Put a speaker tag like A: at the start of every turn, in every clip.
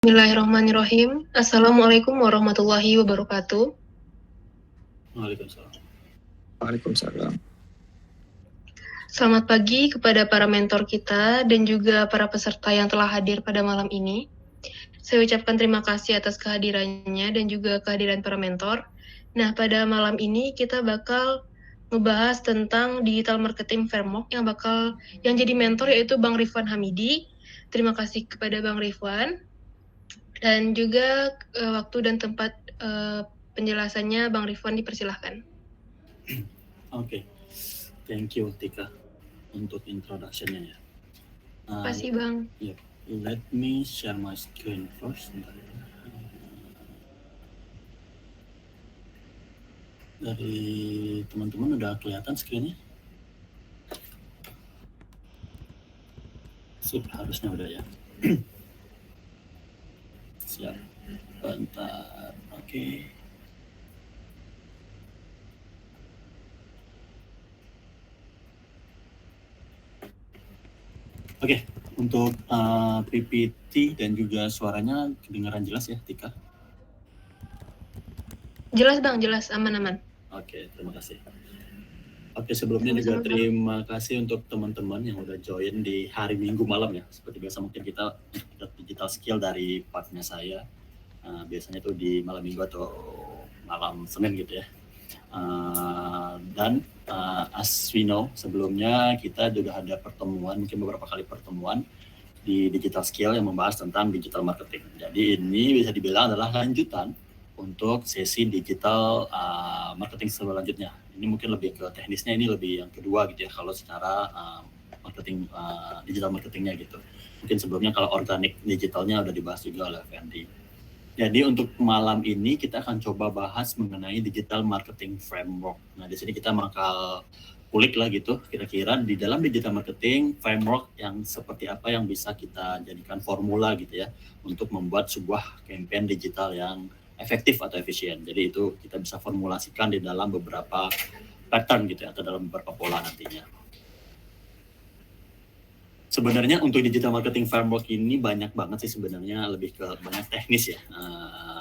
A: Bismillahirrahmanirrahim. Assalamualaikum warahmatullahi wabarakatuh.
B: Waalaikumsalam.
C: Waalaikumsalam.
A: Selamat pagi kepada para mentor kita dan juga para peserta yang telah hadir pada malam ini. Saya ucapkan terima kasih atas kehadirannya dan juga kehadiran para mentor. Nah, pada malam ini kita bakal ngebahas tentang digital marketing framework yang jadi mentor yaitu Bang Rifwan Hamidi. Terima kasih kepada Bang Rifwan. Dan juga waktu dan tempat penjelasannya Bang Rifwan dipersilahkan.
B: Oke, thank you Tika untuk introduction-nya ya.
A: Terima kasih Bang.
B: Let me share my screen first. Dari teman-teman udah kelihatan screen-nya? Sip, harusnya udah ya. Siap. Bentar. Oke. Oke, untuk PPT dan juga suaranya kedengaran jelas ya, Tika?
A: Jelas Bang, jelas, aman-aman.
B: Oke, terima kasih. Oke, sebelumnya juga terima kasih untuk teman-teman yang udah join di hari Minggu malam ya. Seperti biasa mungkin kita digital skill dari partner saya. Biasanya itu di malam Minggu atau malam Senin gitu ya. Dan as we know, sebelumnya kita juga ada pertemuan, mungkin beberapa kali pertemuan di digital skill yang membahas tentang digital marketing. Jadi ini bisa dibilang adalah lanjutan untuk sesi digital marketing selanjutnya. Ini mungkin lebih ke teknisnya, ini lebih yang kedua gitu ya kalau secara marketing digital marketingnya gitu. Mungkin sebelumnya kalau organik digitalnya udah dibahas juga oleh Fendi. Jadi untuk malam ini kita akan coba bahas mengenai digital marketing framework. Nah di sini kita bakal kulik lah gitu kira-kira di dalam digital marketing framework yang seperti apa yang bisa kita jadikan formula gitu ya untuk membuat sebuah campaign digital yang efektif atau efisien. Jadi itu kita bisa formulasikan di dalam beberapa pattern gitu ya atau dalam beberapa pola nantinya. Sebenarnya untuk digital marketing framework ini banyak banget sih sebenarnya, lebih ke banyak teknis ya,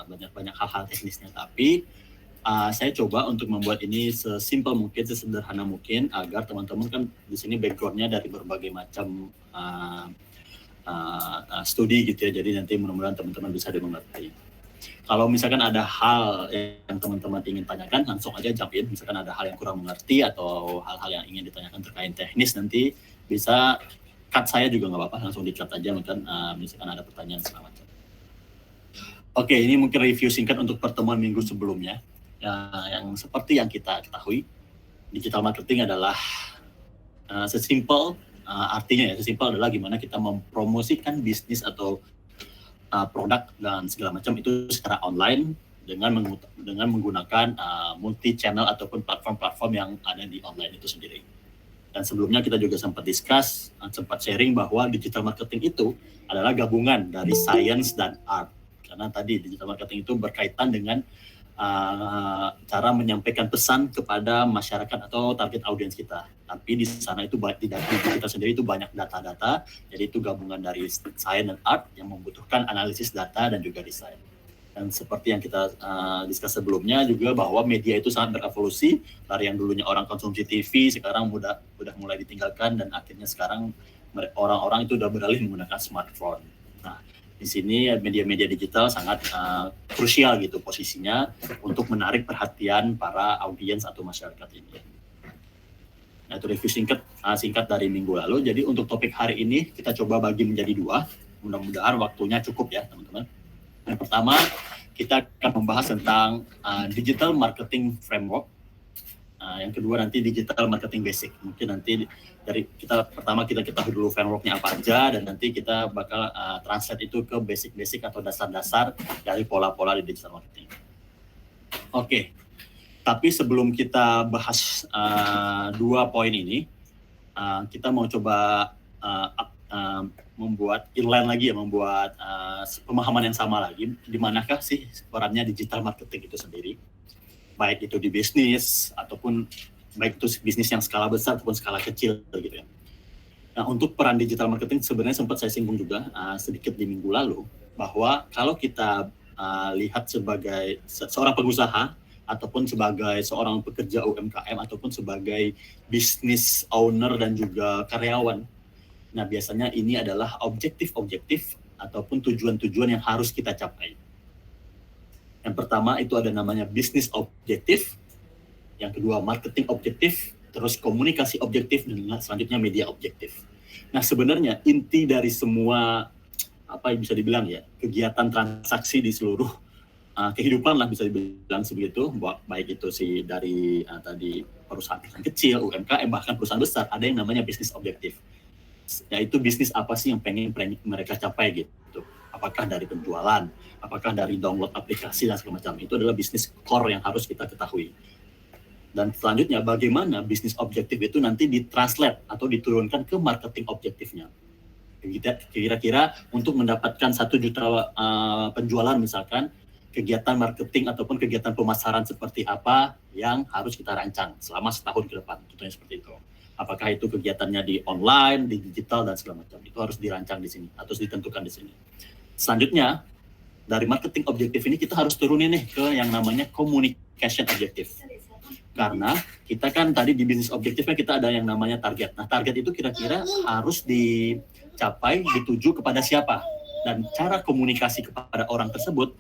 B: banyak hal-hal teknisnya. Tapi saya coba untuk membuat ini sesimpel mungkin, sesederhana mungkin agar teman-teman kan di sini backgroundnya dari berbagai macam studi gitu ya. Jadi nanti mudah-mudahan teman-teman bisa dimengerti. Kalau misalkan ada hal yang teman-teman ingin tanyakan, langsung aja jump in. Misalkan ada hal yang kurang mengerti atau hal-hal yang ingin ditanyakan terkait teknis, nanti bisa cut saya juga nggak apa-apa, langsung di-cut aja mungkin misalkan ada pertanyaan segala macam. Oke, ini mungkin review singkat untuk pertemuan minggu sebelumnya. Yang seperti yang kita ketahui, digital marketing adalah sesimpel artinya ya, sesimpel adalah gimana kita mempromosikan bisnis atau produk dan segala macam itu secara online dengan menggunakan multi channel ataupun platform-platform yang ada di online itu sendiri. Dan sebelumnya kita juga sempat discuss, sempat sharing bahwa digital marketing itu adalah gabungan dari science dan art. Karena tadi digital marketing itu berkaitan dengan cara menyampaikan pesan kepada masyarakat atau target audiens kita. Tapi di sana itu di kita sendiri itu banyak data-data, jadi itu gabungan dari science dan art yang membutuhkan analisis data dan juga desain. Dan seperti yang kita discuss sebelumnya juga bahwa media itu sangat berevolusi dari yang dulunya orang konsumsi TV sekarang udah mulai ditinggalkan dan akhirnya sekarang orang-orang itu udah beralih menggunakan smartphone. Nah, di sini media-media digital sangat krusial gitu posisinya untuk menarik perhatian para audiens atau masyarakat ini. Nah, itu review singkat dari minggu lalu. Jadi untuk topik hari ini kita coba bagi menjadi dua. Mudah-mudahan waktunya cukup ya teman-teman. Yang pertama, kita akan membahas tentang digital marketing framework. Yang kedua nanti digital marketing basic. Mungkin nanti dari kita ketahui dulu frameworknya apa aja, dan nanti kita bakal translate itu ke basic-basic atau dasar-dasar dari pola-pola di digital marketing. Oke. Tapi sebelum kita bahas dua poin ini, kita mau coba membuat inline lagi ya, membuat pemahaman yang sama lagi. Di manakah sih perannya digital marketing itu sendiri? Baik itu di bisnis ataupun baik itu bisnis yang skala besar ataupun skala kecil gitu ya. Nah, untuk peran digital marketing sebenarnya sempat saya singgung juga sedikit di minggu lalu. bahwa kalau kita lihat sebagai seorang pengusaha ataupun sebagai seorang pekerja UMKM ataupun sebagai business owner dan juga karyawan. Nah, biasanya ini adalah objektif-objektif ataupun tujuan-tujuan yang harus kita capai. Yang pertama itu ada namanya business objektif, yang kedua marketing objektif, terus komunikasi objektif, dan selanjutnya media objektif. Nah, sebenarnya inti dari semua apa yang bisa dibilang ya, kegiatan transaksi di seluruh kehidupan lah bisa dibilang sebegitu, baik itu dari tadi perusahaan kecil, UMKM, bahkan perusahaan besar, ada yang namanya bisnis objektif. Yaitu bisnis apa sih yang pengen mereka capai gitu. Apakah dari penjualan, apakah dari download aplikasi dan segala macam. Itu adalah bisnis core yang harus kita ketahui. Dan selanjutnya bagaimana bisnis objektif itu nanti ditranslate atau diturunkan ke marketing objektifnya. Kira-kira untuk mendapatkan 1 juta penjualan misalkan, kegiatan marketing ataupun kegiatan pemasaran seperti apa yang harus kita rancang selama setahun ke depan. Contohnya seperti itu. Apakah itu kegiatannya di online, di digital, dan segala macam. Itu harus dirancang di sini, atau ditentukan di sini. Selanjutnya, dari marketing objektif ini kita harus turunin nih ke yang namanya communication objektif. Karena kita kan tadi di bisnis objektifnya kita ada yang namanya target. Nah, target itu kira-kira harus dicapai, dituju kepada siapa. Dan cara komunikasi kepada orang tersebut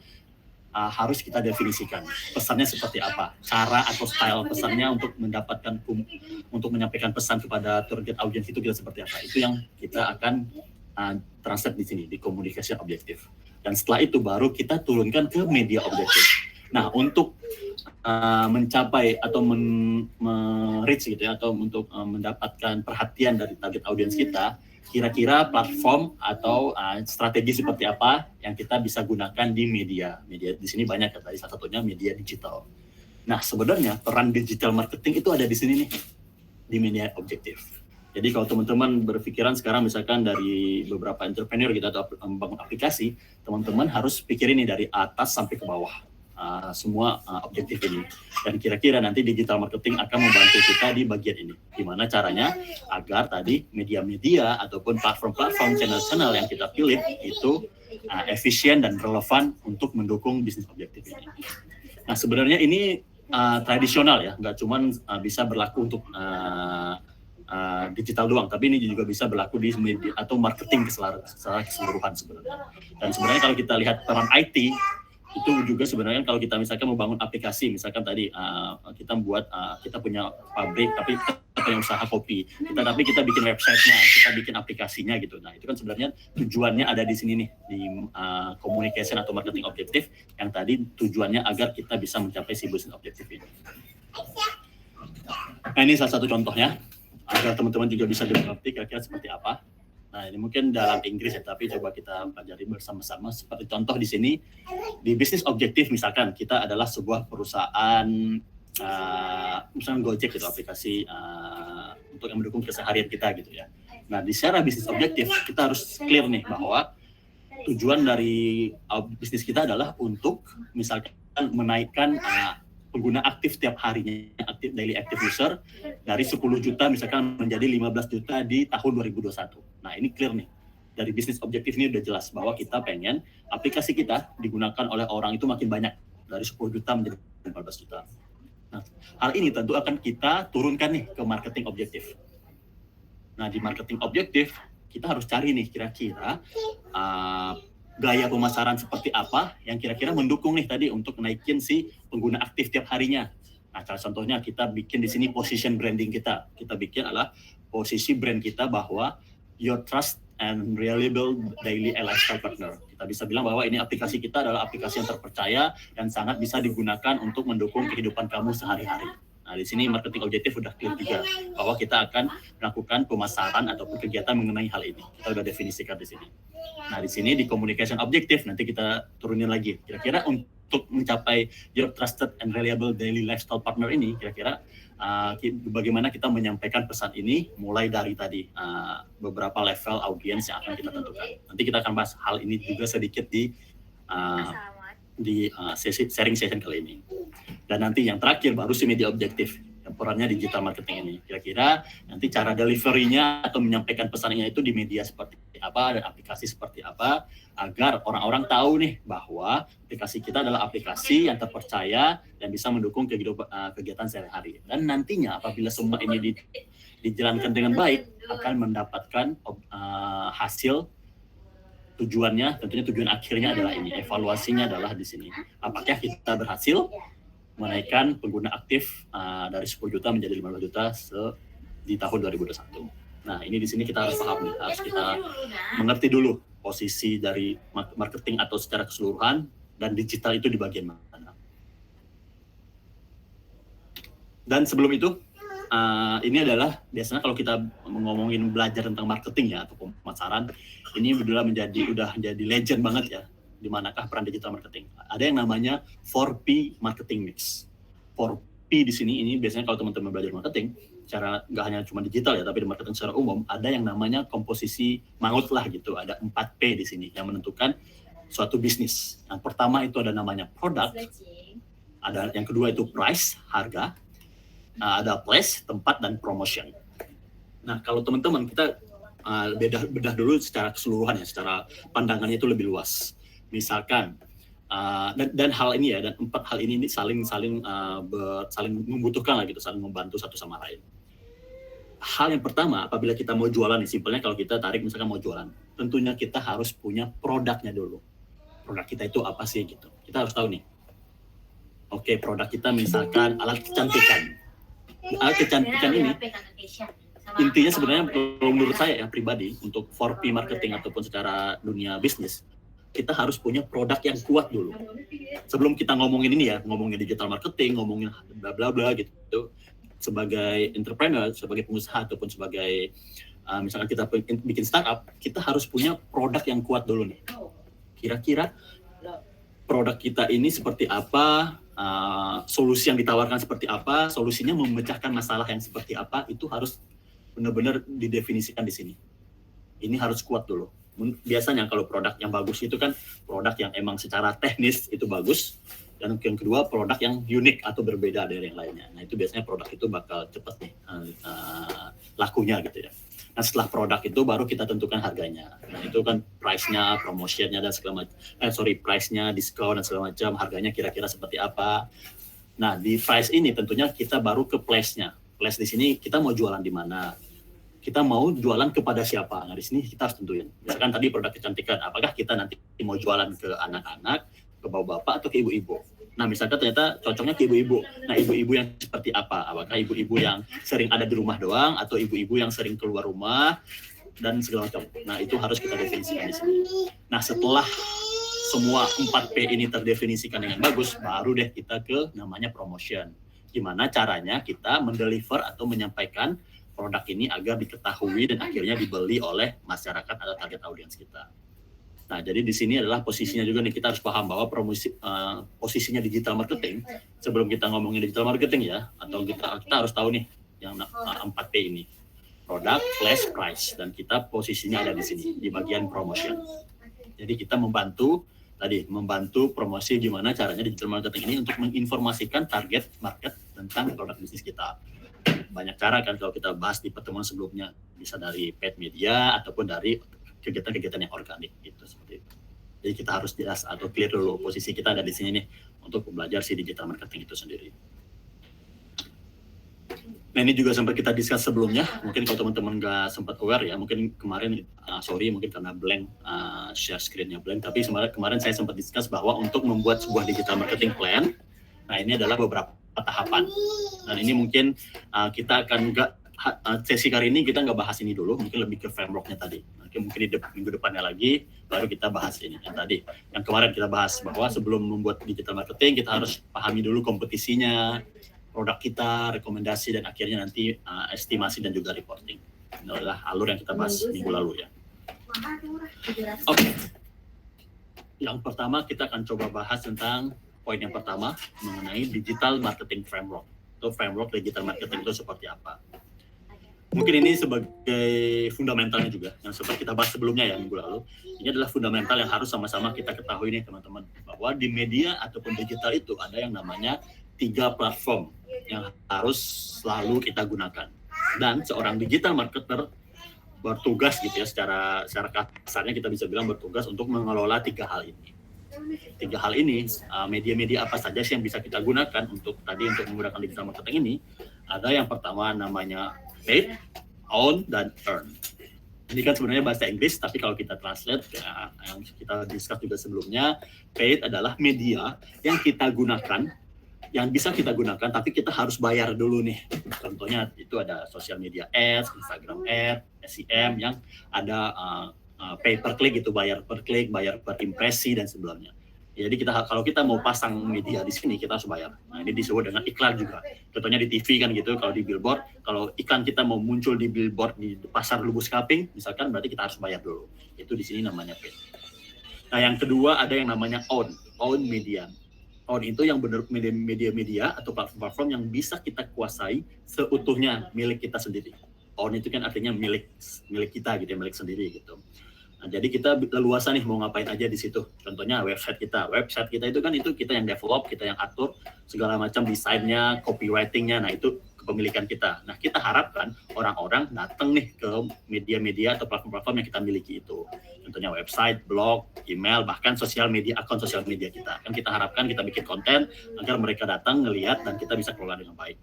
B: harus kita definisikan. Pesannya seperti apa, cara atau style pesannya untuk menyampaikan pesan kepada target audiens itu kita seperti apa. Itu yang kita akan translate di sini, di komunikasi objektif. Dan setelah itu baru kita turunkan ke media objektif. Nah, untuk mencapai atau reach gitu ya, atau untuk mendapatkan perhatian dari target audiens kita, kira-kira platform atau strategi seperti apa yang kita bisa gunakan di media. Media di sini banyak ya, tadi salah satunya media digital. Nah, sebenarnya peran digital marketing itu ada di sini nih, di media objektif. Jadi kalau teman-teman berpikiran sekarang misalkan dari beberapa entrepreneur gitu atau membangun aplikasi, teman-teman harus pikirin nih dari atas sampai ke bawah. Semua objektif ini, dan kira-kira nanti digital marketing akan membantu kita di bagian ini. Gimana caranya agar tadi media-media ataupun platform-platform, channel-channel yang kita pilih itu efisien dan relevan untuk mendukung bisnis objektif ini. Nah, sebenarnya ini tradisional ya, nggak cuma bisa berlaku untuk digital doang, tapi ini juga bisa berlaku di media atau marketing secara keseluruhan sebenarnya. Dan sebenarnya kalau kita lihat peran IT itu juga sebenarnya kalau kita misalkan membangun aplikasi, misalkan tadi kita punya pabrik tapi kita punya usaha kopi, tapi kita bikin websitenya, kita bikin aplikasinya gitu. Nah, itu kan sebenarnya tujuannya ada di sini nih, di communication atau marketing objektif, yang tadi tujuannya agar kita bisa mencapai si business objektif ini. Nah, ini salah satu contohnya agar teman-teman juga bisa mengerti kira-kira seperti apa. Nah, ini mungkin dalam Inggris ya, tapi coba kita pelajari bersama-sama. Seperti contoh di sini, di bisnis objektif misalkan kita adalah sebuah perusahaan, misalkan Gojek gitu, aplikasi untuk yang mendukung keseharian kita gitu ya. Nah, di secara bisnis objektif kita harus clear nih bahwa tujuan dari bisnis kita adalah untuk misalkan menaikkan pengguna aktif tiap harinya, daily active user dari 10 juta misalkan menjadi 15 juta di tahun 2021. Nah, ini clear nih. Dari bisnis objektif ini udah jelas bahwa kita pengen aplikasi kita digunakan oleh orang itu makin banyak, dari 10 juta menjadi 15 juta. Nah, hal ini tentu akan kita turunkan nih ke marketing objektif. Nah, di marketing objektif kita harus cari nih kira-kira gaya pemasaran seperti apa yang kira-kira mendukung nih tadi untuk naikin si pengguna aktif tiap harinya. Nah, contohnya kita bikin di sini position branding kita. Kita bikin adalah posisi brand kita bahwa your trust and reliable daily lifestyle partner. Kita bisa bilang bahwa ini aplikasi kita adalah aplikasi yang terpercaya dan sangat bisa digunakan untuk mendukung kehidupan kamu sehari-hari. Nah, di sini marketing objektif udah clear juga bahwa kita akan melakukan pemasaran ataupun kegiatan mengenai hal ini. Kita udah definisikan di sini. Nah, di sini di communication objektif nanti kita turunin lagi. Kira-kira untuk mencapai your trusted and reliable daily lifestyle partner ini, kira-kira bagaimana kita menyampaikan pesan ini mulai dari tadi beberapa level audiens yang akan kita tentukan. Nanti kita akan bahas hal ini juga sedikit di sharing session kali ini. Dan nanti yang terakhir baru si media objektif, yang perannya digital marketing ini. Kira-kira nanti cara delivery-nya atau menyampaikan pesannya itu di media seperti apa dan aplikasi seperti apa, agar orang-orang tahu nih bahwa aplikasi kita adalah aplikasi yang terpercaya dan bisa mendukung kegiatan sehari-hari. Dan nantinya apabila semua ini dijalankan dengan baik, akan mendapatkan hasil. Tujuannya, tentunya tujuan akhirnya adalah ini, evaluasinya adalah di sini. Apakah kita berhasil menaikkan pengguna aktif dari 10 juta menjadi 15 juta di tahun 2021. Nah, ini di sini kita harus paham nih, harus kita mengerti dulu posisi dari marketing atau secara keseluruhan dan digital itu di bagian mana. Dan sebelum itu, ini adalah biasanya kalau kita ngomongin belajar tentang marketing ya atau pemasaran, ini udah menjadi legend banget ya. Di manakah peran digital marketing? Ada yang namanya 4P marketing mix. 4P di sini ini biasanya kalau teman-teman belajar marketing, cara nggak hanya cuma digital ya, tapi di marketing secara umum ada yang namanya komposisi mangut lah gitu. Ada 4P di sini yang menentukan suatu bisnis. Yang pertama itu ada namanya product, ada yang kedua itu price, harga, ada place, tempat, dan promotion. Nah, kalau teman-teman kita bedah dulu secara keseluruhan ya, secara pandangannya itu lebih luas. Misalkan dan hal ini ya, dan 4 hal ini saling membutuhkan lah gitu, saling membantu satu sama lain. Hal yang pertama, apabila kita mau jualan, simpelnya kalau kita tarik misalkan mau jualan, tentunya kita harus punya produknya dulu. Produk kita itu apa sih gitu? Kita harus tahu nih. Oke, produk kita misalkan alat kecantikan. Alat kecantikan ini intinya sebenarnya menurut saya ya pribadi, untuk 4P marketing ataupun secara dunia bisnis, kita harus punya produk yang kuat dulu. Sebelum kita ngomongin ini ya, ngomongin digital marketing, ngomongin bla bla bla gitu, sebagai entrepreneur, sebagai pengusaha ataupun sebagai misalkan kita bikin startup, kita harus punya produk yang kuat dulu nih. Kira-kira produk kita ini seperti apa, solusi yang ditawarkan seperti apa, solusinya memecahkan masalah yang seperti apa, itu harus benar-benar didefinisikan di sini. Ini harus kuat dulu. Biasanya kalau produk yang bagus itu kan produk yang emang secara teknis itu bagus, dan yang kedua produk yang unik atau berbeda dari yang lainnya. Nah, itu biasanya produk itu bakal cepat nih lakunya gitu ya. Nah, setelah produk itu baru kita tentukan harganya. Nah, itu kan price-nya, promotion-nya dan segala macam. Price-nya, diskon dan segala macam, harganya kira-kira seperti apa. Nah, di price ini tentunya kita baru ke place-nya. Place di sini kita mau jualan di mana? Kita mau jualan kepada siapa? Nah, di sini kita harus tentuin. Misalkan tadi produk kecantikan, apakah kita nanti mau jualan ke anak-anak, ke bapak-bapak, atau ke ibu-ibu? Nah, misalkan ternyata cocoknya ke ibu-ibu. Nah, ibu-ibu yang seperti apa? Apakah ibu-ibu yang sering ada di rumah doang, atau ibu-ibu yang sering keluar rumah, dan segala macam. Nah, itu harus kita definisikan di sini. Nah, setelah semua 4P ini terdefinisikan dengan bagus, baru deh kita ke namanya promotion. Gimana caranya kita mendeliver atau menyampaikan produk ini agar diketahui dan akhirnya dibeli oleh masyarakat atau target audiens kita. Nah, jadi di sini adalah posisinya juga nih, kita harus paham bahwa posisinya digital marketing. Sebelum kita ngomongin digital marketing ya, atau kita harus tahu nih yang 4P ini. Product, place, price, dan kita posisinya ada di sini di bagian promotion. Jadi kita membantu promosi gimana caranya digital marketing ini untuk menginformasikan target market tentang produk bisnis kita. Banyak cara kan kalau kita bahas di pertemuan sebelumnya, bisa dari paid media ataupun dari kegiatan-kegiatan yang organik gitu, seperti itu. Jadi kita harus jelas atau clear dulu posisi kita ada di sini nih untuk belajar si digital marketing itu sendiri. Nah, ini juga sempat kita discuss sebelumnya, mungkin kalau teman-teman nggak sempat aware ya, mungkin kemarin mungkin karena blank, share screen-nya blank, tapi kemarin saya sempat discuss bahwa untuk membuat sebuah digital marketing plan, nah ini adalah beberapa tahapan. Dan ini mungkin kita akan sesi kali ini kita nggak bahas ini dulu, mungkin lebih ke framework-nya tadi. Mungkin di minggu depannya lagi baru kita bahas ini yang tadi. Yang kemarin kita bahas bahwa sebelum membuat digital marketing kita harus pahami dulu kompetisinya, produk kita, rekomendasi, dan akhirnya nanti estimasi dan juga reporting. Ini adalah alur yang kita bahas minggu lalu ya. Oke. Yang pertama kita akan coba bahas tentang poin yang pertama mengenai digital marketing framework atau framework digital marketing itu seperti apa. Mungkin ini sebagai fundamentalnya juga yang sempat kita bahas sebelumnya ya minggu lalu. Ini adalah fundamental yang harus sama-sama kita ketahui nih teman-teman, bahwa di media ataupun digital itu ada yang namanya 3 platform yang harus selalu kita gunakan. Dan seorang digital marketer bertugas gitu ya, secara kasarnya kita bisa bilang bertugas untuk mengelola 3 hal ini. 3 hal ini, media-media apa saja sih yang bisa kita gunakan untuk menggunakan digital marketing ini? Ada yang pertama namanya paid, own, dan earn. Ini kan sebenarnya bahasa Inggris, tapi kalau kita translate, ya, yang kita discuss juga sebelumnya, paid adalah media yang kita gunakan, yang bisa kita gunakan, tapi kita harus bayar dulu nih. Contohnya itu ada social media ads, Instagram ads, SEM, yang ada pay per click, itu bayar per klik, bayar per impresi, dan sebagainya. Jadi kalau kita mau pasang media di sini, kita harus bayar. Nah, ini disebut dengan iklan juga. Contohnya di TV kan gitu, kalau di billboard, kalau iklan kita mau muncul di billboard di pasar Lubus Kaping, misalkan, berarti kita harus bayar dulu. Itu di sini namanya paid. Nah, yang kedua ada yang namanya own media. Own itu yang benar media-media atau platform-platform yang bisa kita kuasai seutuhnya, milik kita sendiri. Own itu kan artinya milik kita gitu ya, milik sendiri gitu. Nah, jadi kita leluasa nih mau ngapain aja di situ. Contohnya website kita itu kan itu kita yang develop, kita yang atur segala macam desainnya, copywritingnya. Nah, itu kepemilikan kita. Nah, kita harapkan orang-orang datang nih ke media-media atau platform-platform yang kita miliki itu. Contohnya website, blog, email, bahkan akun sosial media kita. Kan kita harapkan kita bikin konten agar mereka datang, ngelihat, dan kita bisa kelola dengan baik.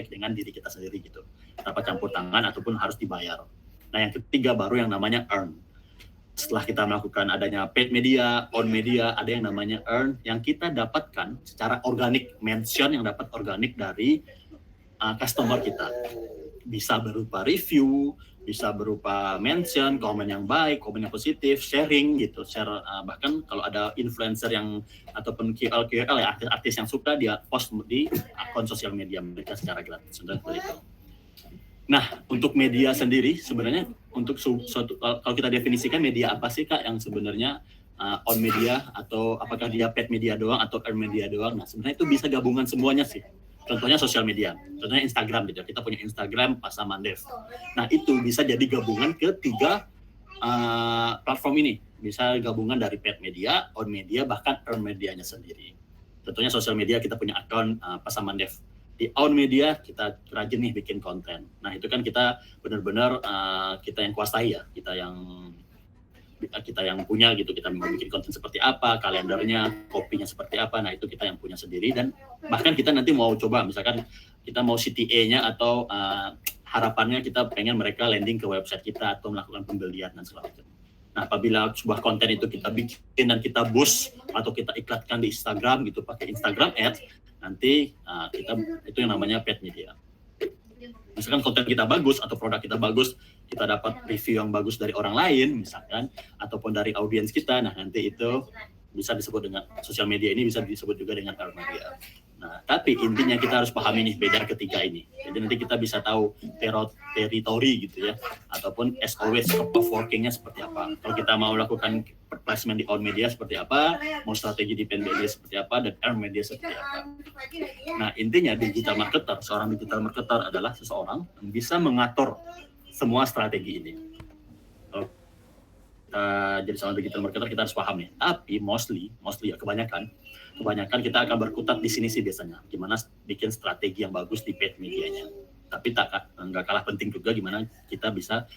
B: Dengan diri kita sendiri gitu. Tanpa campur tangan ataupun harus dibayar. Nah, yang ketiga baru yang namanya earn. Setelah kita melakukan adanya paid media, own media, ada yang namanya earn yang kita dapatkan secara organik, mention yang dapat organik dari customer kita. Bisa berupa review, bisa berupa mention, komen yang baik, komen yang positif, sharing gitu. Bahkan kalau ada influencer yang ataupun KOL ya, artis yang suka, dia post di akun sosial media mereka secara gratis. Seperti itu. Nah, untuk media sendiri sebenarnya untuk kalau kita definisikan media apa sih Kak yang sebenarnya on media, atau apakah dia paid media doang atau earn media doang? Nah, sebenarnya itu bisa gabungan semuanya sih. Contohnya sosial media, contohnya Instagram gitu. Kita punya Instagram Pasamandev. Nah, itu bisa jadi gabungan ketiga platform ini. Bisa gabungan dari paid media, on media, bahkan earn medianya sendiri. Contohnya sosial media kita punya akun Pasamandev. Di own media kita rajin nih bikin konten. Nah, itu kan kita benar-benar kita yang kuasai ya, kita yang punya gitu. Kita mau bikin konten seperti apa, kalendernya, kopinya seperti apa. Nah, itu kita yang punya sendiri, dan bahkan kita nanti mau coba misalkan kita mau CTA-nya atau harapannya kita pengen mereka landing ke website kita atau melakukan pembelian dan segala macam. Nah, apabila sebuah konten itu kita bikin dan kita boost atau kita iklankan di Instagram gitu, pakai Instagram Ads, nanti itu yang namanya paid media. Misalkan konten kita bagus atau produk kita bagus, kita dapat review yang bagus dari orang lain misalkan, ataupun dari audiens kita, nah nanti itu bisa disebut dengan sosial media ini, bisa disebut juga dengan earn media. Nah, tapi intinya kita harus pahami nih beda ketiga ini. Jadi nanti kita bisa tahu teritori gitu ya, ataupun SOW, scope of working-nya seperti apa. Kalau kita mau lakukan placement di own media seperti apa, mau strategi di paid media seperti apa, dan earn media seperti apa. Nah, intinya seorang digital marketer adalah seseorang yang bisa mengatur semua strategi ini. Kalau jadi seorang digital marketer kita harus paham ya. Tapi mostly ya kebanyakan kita akan berkutat di sini sih biasanya. Gimana bikin strategi yang bagus di paid medianya. Tapi nggak kalah penting juga gimana kita bisa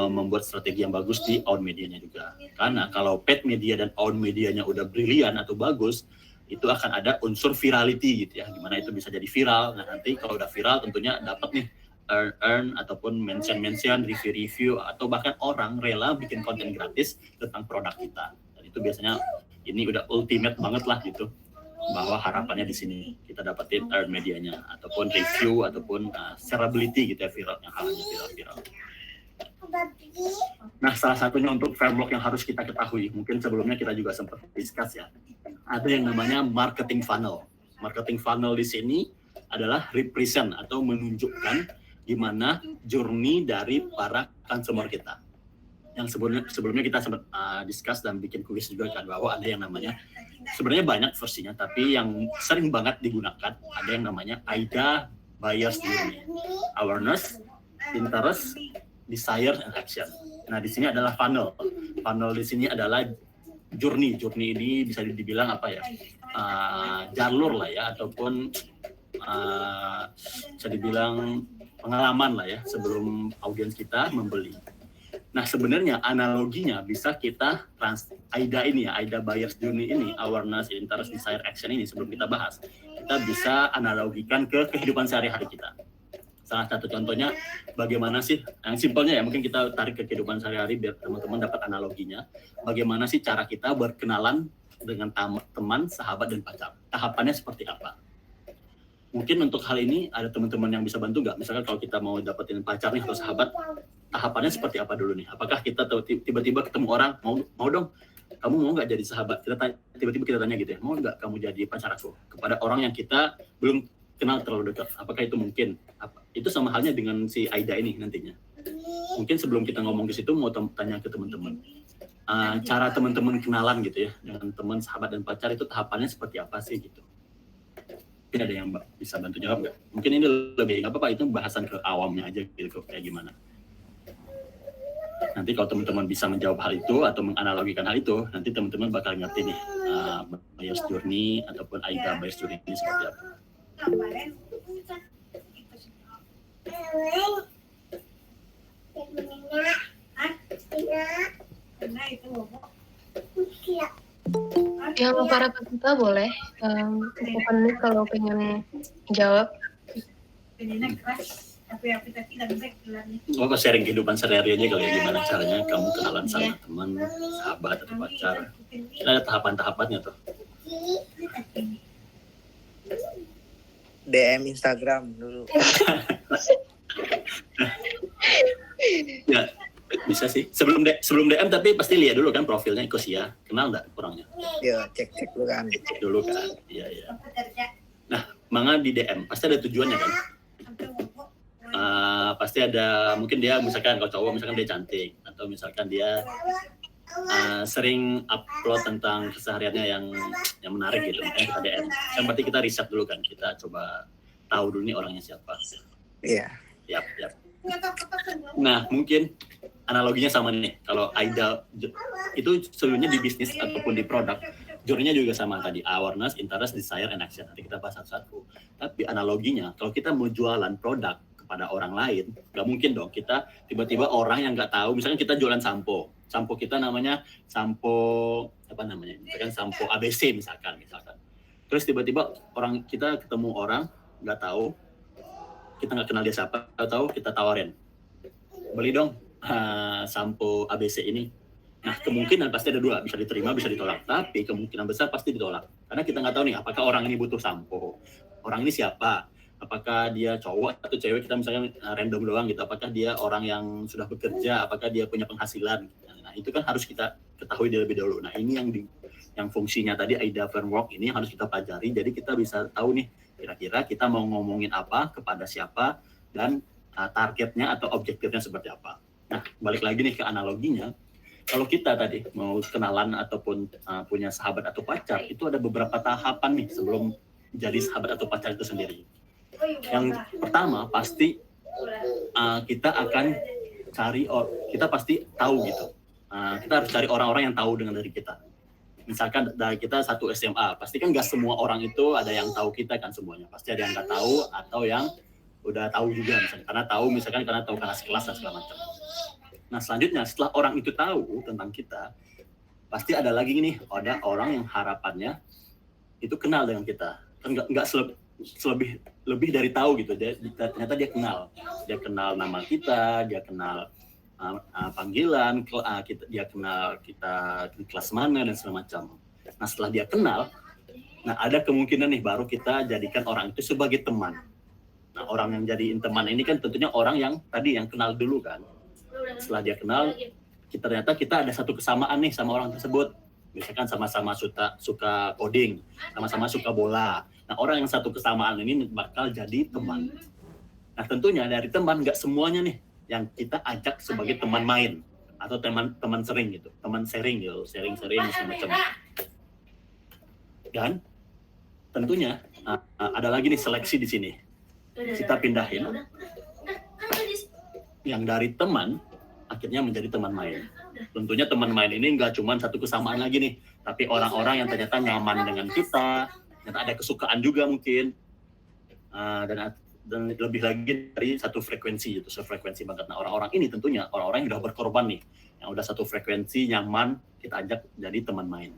B: membuat strategi yang bagus di own medianya juga. Karena kalau paid media dan own medianya udah brilian atau bagus, itu akan ada unsur virality gitu ya. Gimana itu bisa jadi viral. Nah, nanti kalau udah viral tentunya dapat nih earn ataupun mention, review, atau bahkan orang rela bikin konten gratis tentang produk kita. Dan itu biasanya ini udah ultimate banget lah gitu, bahwa harapannya di sini kita dapetin earn medianya ataupun review ataupun shareability gitu ya, viral, yang halnya viral. Nah, salah satunya untuk framework yang harus kita ketahui, mungkin sebelumnya kita juga sempat discuss ya, ada yang namanya marketing funnel. Marketing funnel di sini adalah represent atau menunjukkan gimana journey dari para consumer kita. Yang sebelumnya kita sempat discuss dan bikin kuis juga kan, bahwa ada yang namanya, sebenarnya banyak versinya, tapi yang sering banget digunakan ada yang namanya AIDA Buyer's Journey. Awareness, Interest, Desire, and Action. Nah, di sini adalah funnel. Funnel di sini adalah journey. Journey ini bisa dibilang apa ya? Jalur lah ya, ataupun bisa dibilang pengalaman lah ya sebelum audiens kita membeli. Nah sebenarnya analoginya bisa kita AIDA buyer's journey ini, awareness, interest, desire, action ini sebelum kita bahas, kita bisa analogikan ke kehidupan sehari-hari kita. Salah satu contohnya bagaimana sih, yang simpelnya ya mungkin kita tarik ke kehidupan sehari-hari biar teman-teman dapat analoginya. Bagaimana sih cara kita berkenalan dengan teman, sahabat, dan pacar. Tahapannya seperti apa? Mungkin untuk hal ini ada teman-teman yang bisa bantu nggak? Misalkan kalau kita mau dapetin pacar nih atau sahabat, tahapannya seperti apa dulu nih? Apakah kita tiba-tiba ketemu orang, mau dong, kamu mau nggak jadi sahabat? Tiba-tiba kita tanya gitu ya, mau nggak kamu jadi pacar aku? Kepada orang yang kita belum kenal terlalu dekat. Apakah itu mungkin? Itu sama halnya dengan si AIDA ini nantinya. Mungkin sebelum kita ngomong ke situ, mau tanya ke teman-teman. Cara teman-teman kenalan gitu ya, dengan teman, sahabat, dan pacar itu tahapannya seperti apa sih gitu? Mungkin ada yang bisa bantu jawab nggak? Mungkin ini lebih nggak apa-apa, itu bahasan ke awamnya aja gitu, kayak gimana. Nanti kalau teman-teman bisa menjawab hal itu atau menganalogikan hal itu, nanti teman-teman bakal ngerti nih buyer's journey ataupun AIDA buyer's journey ini seperti apa.
A: Yang para peserta boleh open mic kalau pengen jawab.
B: Apa sharing kehidupan sehari-hari aja kali ya, gimana caranya kamu kenalan sama teman, sahabat, atau pacar. Kita ada tahapan-tahapannya tuh.
C: DM Instagram dulu.
B: Ya, bisa sih. Sebelum DM tapi pasti lihat dulu kan profilnya Ikosia. Kenal nggak kurangnya?
C: Ya, cek dulu kan.
B: Cek dulu kan. Iya. Nah, mangga di DM pasti ada tujuannya kan? Pasti ada, mungkin dia misalkan kalau cowok misalkan dia cantik atau misalkan dia sering upload tentang kesehariannya yang menarik gitu, makanya kita DM. Yang penting kita riset dulu kan, kita coba tahu dulu nih orangnya siapa.
C: Iya.
B: Yap. Nah mungkin analoginya sama nih, kalau AIDA itu seluruhnya di bisnis ataupun di produk, journey-nya juga sama tadi, awareness, interest, desire, and action. Nanti kita bahas satu-satu. Tapi analoginya, kalau kita mau jualan produk kepada orang lain, nggak mungkin dong kita tiba-tiba orang yang nggak tahu, misalkan kita jualan sampo kita namanya sampo apa namanya, misalkan sampo ABC misalkan. Terus tiba-tiba kita ketemu orang nggak tahu, kita nggak kenal dia siapa, tahu kita tawarin, beli dong sampo ABC ini. Nah kemungkinan pasti ada dua, bisa diterima bisa ditolak, tapi kemungkinan besar pasti ditolak karena kita nggak tahu nih apakah orang ini butuh sampo, orang ini siapa, apakah dia cowok atau cewek, kita misalnya random doang gitu, apakah dia orang yang sudah bekerja, apakah dia punya penghasilan. Nah itu kan harus kita ketahui terlebih dahulu. Nah ini yang fungsinya tadi AIDA framework ini harus kita pelajari, jadi kita bisa tahu nih kira-kira kita mau ngomongin apa, kepada siapa, dan targetnya atau objektifnya seperti apa. Nah balik lagi nih ke analoginya, kalau kita tadi mau kenalan ataupun punya sahabat atau pacar, itu ada beberapa tahapan nih sebelum jadi sahabat atau pacar itu sendiri. Yang pertama pasti kita akan kita pasti tahu gitu. Kita harus cari orang-orang yang tahu dengan diri kita. Misalkan dari kita satu SMA, pasti kan nggak semua orang itu ada yang tahu kita kan semuanya. Pasti ada yang nggak tahu atau yang udah tahu juga misalkan karena tahu kelas dan segala macam. Nah selanjutnya setelah orang itu tahu tentang kita, pasti ada lagi nih, ada orang yang harapannya itu kenal dengan kita. Kan nggak lebih dari tahu gitu, ternyata dia kenal nama kita, dia kenal panggilan, dia kenal kita di kelas mana dan segala macam. Nah setelah dia kenal, nah ada kemungkinan nih baru kita jadikan orang itu sebagai teman. Nah orang yang jadiin teman ini kan tentunya orang yang tadi yang kenal dulu kan. Setelah dia kenal, ternyata kita ada satu kesamaan nih sama orang tersebut. Misalkan sama-sama suka coding, sama-sama suka bola. Nah orang yang satu kesamaan ini bakal jadi teman. Nah tentunya dari teman nggak semuanya nih yang kita ajak sebagai teman main atau teman sering gitu, teman sharing semacam. Dan tentunya ada lagi nih seleksi di sini. Kita pindahin yang dari teman akhirnya menjadi teman main. Tentunya teman main ini nggak cuma satu kesamaan lagi nih, tapi orang-orang yang ternyata nyaman dengan kita, ternyata ada kesukaan juga mungkin, dan dan lebih lagi dari satu frekuensi, itu sefrekuensi banget. Nah, orang-orang ini tentunya orang-orang yang udah berkorban nih, yang udah satu frekuensi, nyaman, kita ajak jadi teman main.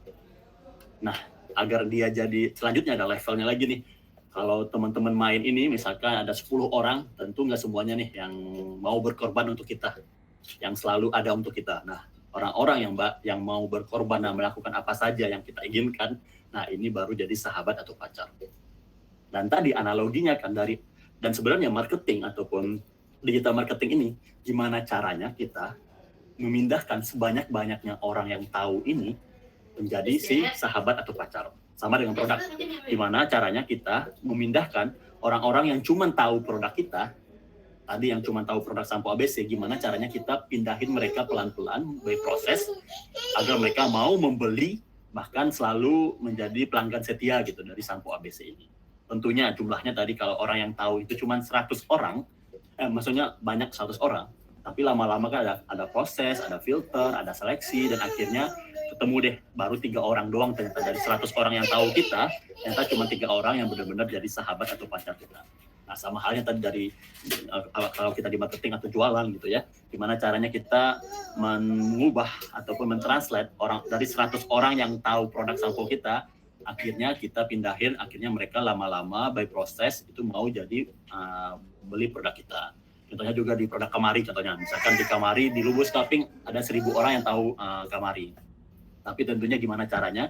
B: Nah, agar dia jadi, selanjutnya ada levelnya lagi nih. Kalau teman-teman main ini misalkan ada 10 orang, tentu nggak semuanya nih yang mau berkorban untuk kita, yang selalu ada untuk kita. Nah, orang-orang yang mau berkorban dan melakukan apa saja yang kita inginkan, nah ini baru jadi sahabat atau pacar. Dan tadi analoginya kan dan sebenarnya marketing ataupun digital marketing ini, gimana caranya kita memindahkan sebanyak-banyaknya orang yang tahu ini menjadi si sahabat atau pacar. Sama dengan produk. Gimana caranya kita memindahkan orang-orang yang cuma tahu produk kita, tadi yang cuma tahu produk sampo ABC, gimana caranya kita pindahin mereka pelan-pelan by proses agar mereka mau membeli, bahkan selalu menjadi pelanggan setia gitu dari sampo ABC ini. Tentunya jumlahnya tadi kalau orang yang tahu itu cuma 100 orang, maksudnya banyak 100 orang, tapi lama-lama kan ada proses, ada filter, ada seleksi, dan akhirnya ketemu deh baru 3 orang doang ternyata dari 100 orang yang tahu kita, ternyata cuma 3 orang yang benar-benar jadi sahabat atau pacar kita. Nah, sama halnya tadi dari kalau kita di marketing atau jualan gitu ya, gimana caranya kita mengubah ataupun mentranslate orang dari 100 orang yang tahu produk sampo kita, akhirnya kita pindahin, akhirnya mereka lama-lama by proses itu mau jadi beli produk kita. Contohnya juga di produk Kamari, contohnya misalkan di Kamari, di Lubus Cupping ada 1.000 orang yang tahu Kamari. Tapi tentunya gimana caranya,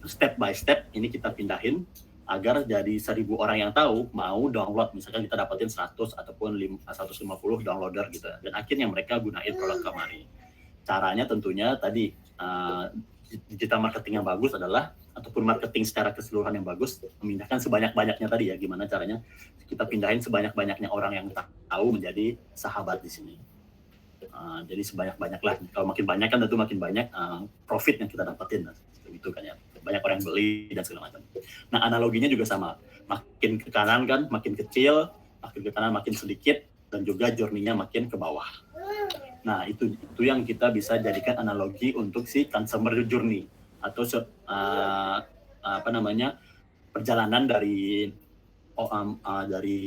B: step by step ini kita pindahin agar jadi 1.000 orang yang tahu mau download, misalkan kita dapetin 100 ataupun 150 downloader gitu, dan akhirnya mereka gunain produk Kamari. Caranya tentunya tadi digital marketing yang bagus adalah, ataupun marketing secara keseluruhan yang bagus, memindahkan sebanyak-banyaknya tadi ya, gimana caranya kita pindahin sebanyak-banyaknya orang yang tahu menjadi sahabat di sini. Jadi sebanyak-banyak lah, kalau makin banyak kan tentu makin banyak profit yang kita dapetin, gitu kan ya, banyak orang yang beli dan segala macam. Nah, analoginya juga sama, makin ke kanan kan makin kecil, makin ke kanan makin sedikit, dan juga journey-nya makin ke bawah. Nah, itu yang kita bisa jadikan analogi untuk si consumer journey atau perjalanan dari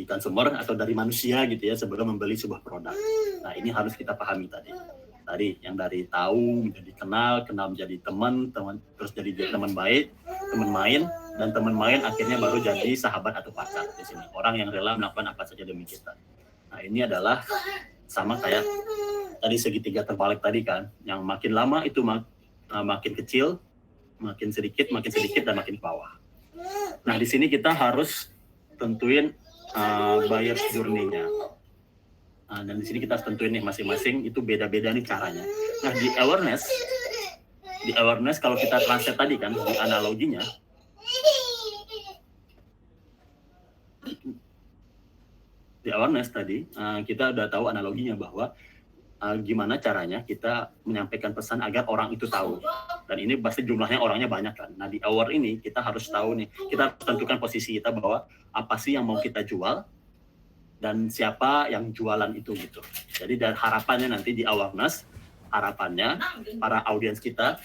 B: consumer atau dari manusia gitu ya sebelum membeli sebuah produk. Nah, ini harus kita pahami tadi yang dari tahu menjadi kenal menjadi teman, terus jadi teman baik, teman main, dan teman main akhirnya baru jadi sahabat atau pacar di sini. Orang yang rela melakukan apa saja demi kita. Nah, ini adalah sama kayak tadi segitiga terbalik tadi kan, yang makin lama itu makin kecil, makin sedikit, dan makin ke bawah. Nah, di sini kita harus tentuin buyer journey-nya. Dan di sini kita harus tentuin nih masing-masing itu beda-beda nih caranya. Nah, di awareness kalau kita translate tadi kan di analoginya, di awareness tadi kita udah tahu analoginya bahwa gimana caranya kita menyampaikan pesan agar orang itu tahu. Dan ini pasti jumlahnya orangnya banyak kan. Nah, di aware ini kita harus tahu nih, kita harus tentukan posisi kita bahwa apa sih yang mau kita jual dan siapa yang jualan itu gitu. Jadi dari harapannya nanti di awareness, harapannya para audiens kita